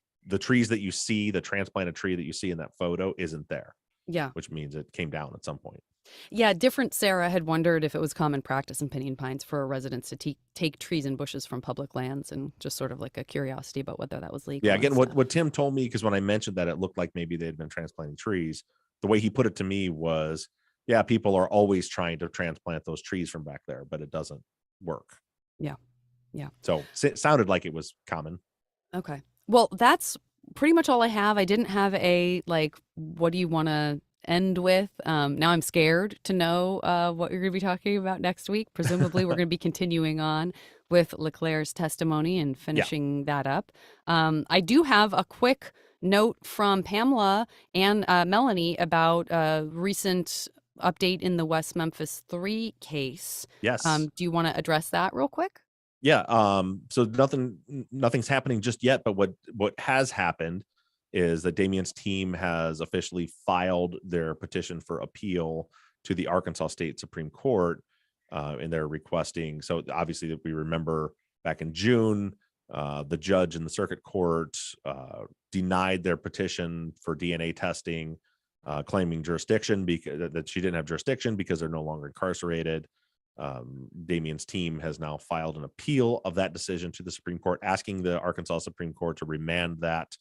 that you see, the transplanted tree that you see in that photo isn't there. Yeah. Which means it came down at some point. Yeah, different Sarah had wondered if it was common practice in Pinyon Pines for residents to take trees and bushes from public lands, and just sort of like a curiosity about whether that was legal. Yeah, again, what Tim told me, because when I mentioned that it looked like maybe they had been transplanting trees, the way he put it to me was, yeah, people are always trying to transplant those trees from back there, but it doesn't work. Yeah. Yeah. So it sounded like it was common. Okay. Well, that's pretty much all I have. I didn't have a, like, what do you want to end with? Now I'm scared to know what you're going to be talking about next week. Presumably, we're going to be continuing on with Leclerc's testimony and finishing that up. I do have a quick note from Pamela and Melanie about a recent update in the West Memphis 3 case. Yes. Do you want to address that real quick? Yeah. So nothing's happening just yet, but what has happened is that Damien's team has officially filed their petition for appeal to the Arkansas State Supreme Court, and they're requesting. So obviously, that we remember back in June, the judge in the circuit court denied their petition for DNA testing, claiming jurisdiction because that she didn't have jurisdiction because they're no longer incarcerated. Damien's team has now filed an appeal of that decision to the Supreme Court, asking the Arkansas Supreme Court to remand that,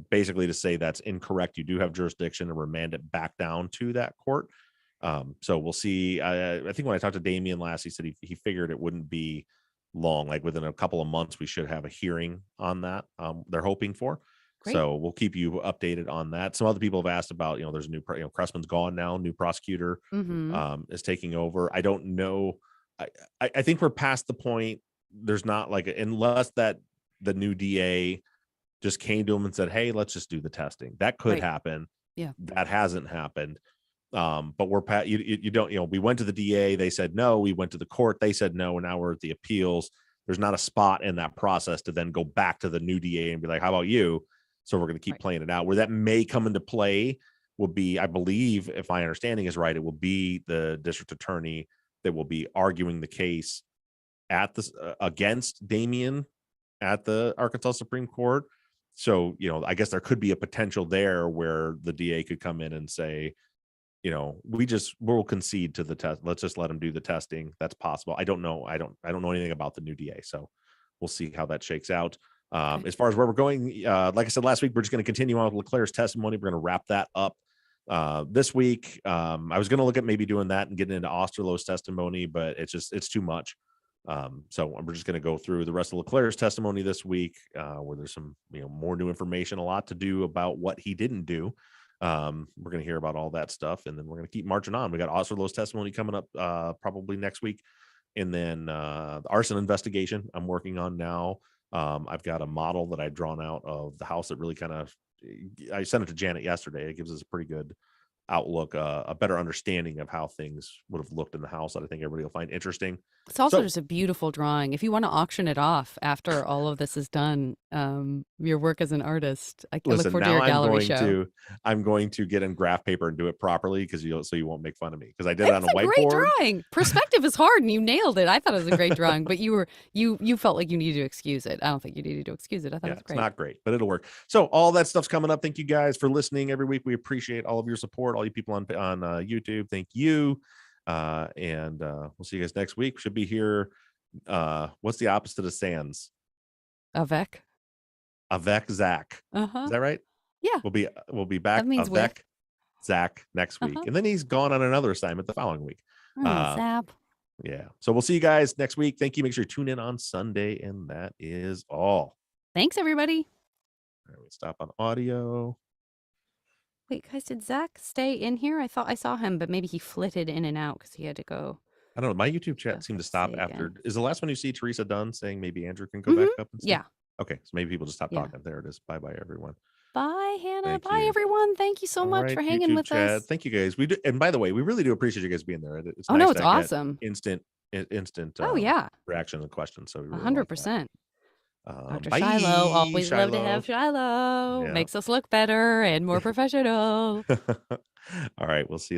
basically to say that's incorrect. You do have jurisdiction, and remand it back down to that court. So we'll see. I think when I talked to Damien last, he said he figured it wouldn't be long, like within a couple of months, we should have a hearing on that. They're hoping for. Great. So we'll keep you updated on that. Some other people have asked about, there's a new, Cressman's gone now, new prosecutor is taking over. I don't know. I think we're past the point. There's not like, unless that the new DA just came to him and said, hey, let's just do the testing. That could happen. Yeah. That hasn't happened. But we're you don't, we went to the DA, they said no, we went to the court, they said no, and now we're at the appeals. There's not a spot in that process to then go back to the new DA and be like, how about you? So we're going to keep playing it out. Where that may come into play will be, I believe, if my understanding is right, it will be the district attorney that will be arguing the case at this against Damien at the Arkansas Supreme Court. So, I guess there could be a potential there where the DA could come in and say, we'll concede to the test. Let's just let him do the testing. That's possible. I don't know. I don't know anything about the new DA. So we'll see how that shakes out. As far as where we're going, like I said last week, we're just going to continue on with Leclerc's testimony. We're going to wrap that up This week, I was going to look at maybe doing that and getting into Osterloh's testimony, but it's too much. So we're just going to go through the rest of Leclerc's testimony this week, where there's some more new information, a lot to do about what he didn't do. We're going to hear about all that stuff, and then we're going to keep marching on. We got Osterloh's testimony coming up probably next week, and then the arson investigation I'm working on now. I've got a model that I've drawn out of the house that really I sent it to Janet yesterday. It gives us a pretty good outlook, a better understanding of how things would have looked in the house that I think everybody will find interesting. It's also just a beautiful drawing. If you want to auction it off after all of this is done, your work as an artist, I can look forward to your gallery show. I'm going to get in graph paper and do it properly so you won't make fun of me, because I did it on a whiteboard. Great drawing. Perspective is hard, and you nailed it. I thought it was a great drawing, but you felt like you needed to excuse it. I don't think you needed to excuse it. I thought it was great. It's not great, but it'll work. So all that stuff's coming up. Thank you guys for listening every week. We appreciate all of your support. All you people on YouTube, thank you. And we'll see you guys next week. Should be here. What's the opposite of sans? Avec Zach. Is that right? Yeah. We'll be back. That means Avec Zach next week, and then he's gone on another assignment the following week. Zap. Yeah. So we'll see you guys next week. Thank you. Make sure you tune in on Sunday, and that is all. Thanks, everybody. All right, we stop on audio. Wait, guys, did Zach stay in here? I thought I saw him, but maybe he flitted in and out because he had to go. I don't know. My YouTube chat seemed to stop after. Again. Is the last one you see Teresa Dunn saying maybe Andrew can go back up? And yeah. Okay. So maybe people just stop talking. There it is. Bye, everyone. Bye, Hannah. Bye, everyone. Thank you so much for hanging with us. Thank you, guys. And by the way, we really do appreciate you guys being there. It's it's awesome. Instant. Reaction and questions. So 100%. Dr. Bye. Shiloh, always love to have Shiloh. Yeah. Makes us look better and more professional. All right, we'll see you later.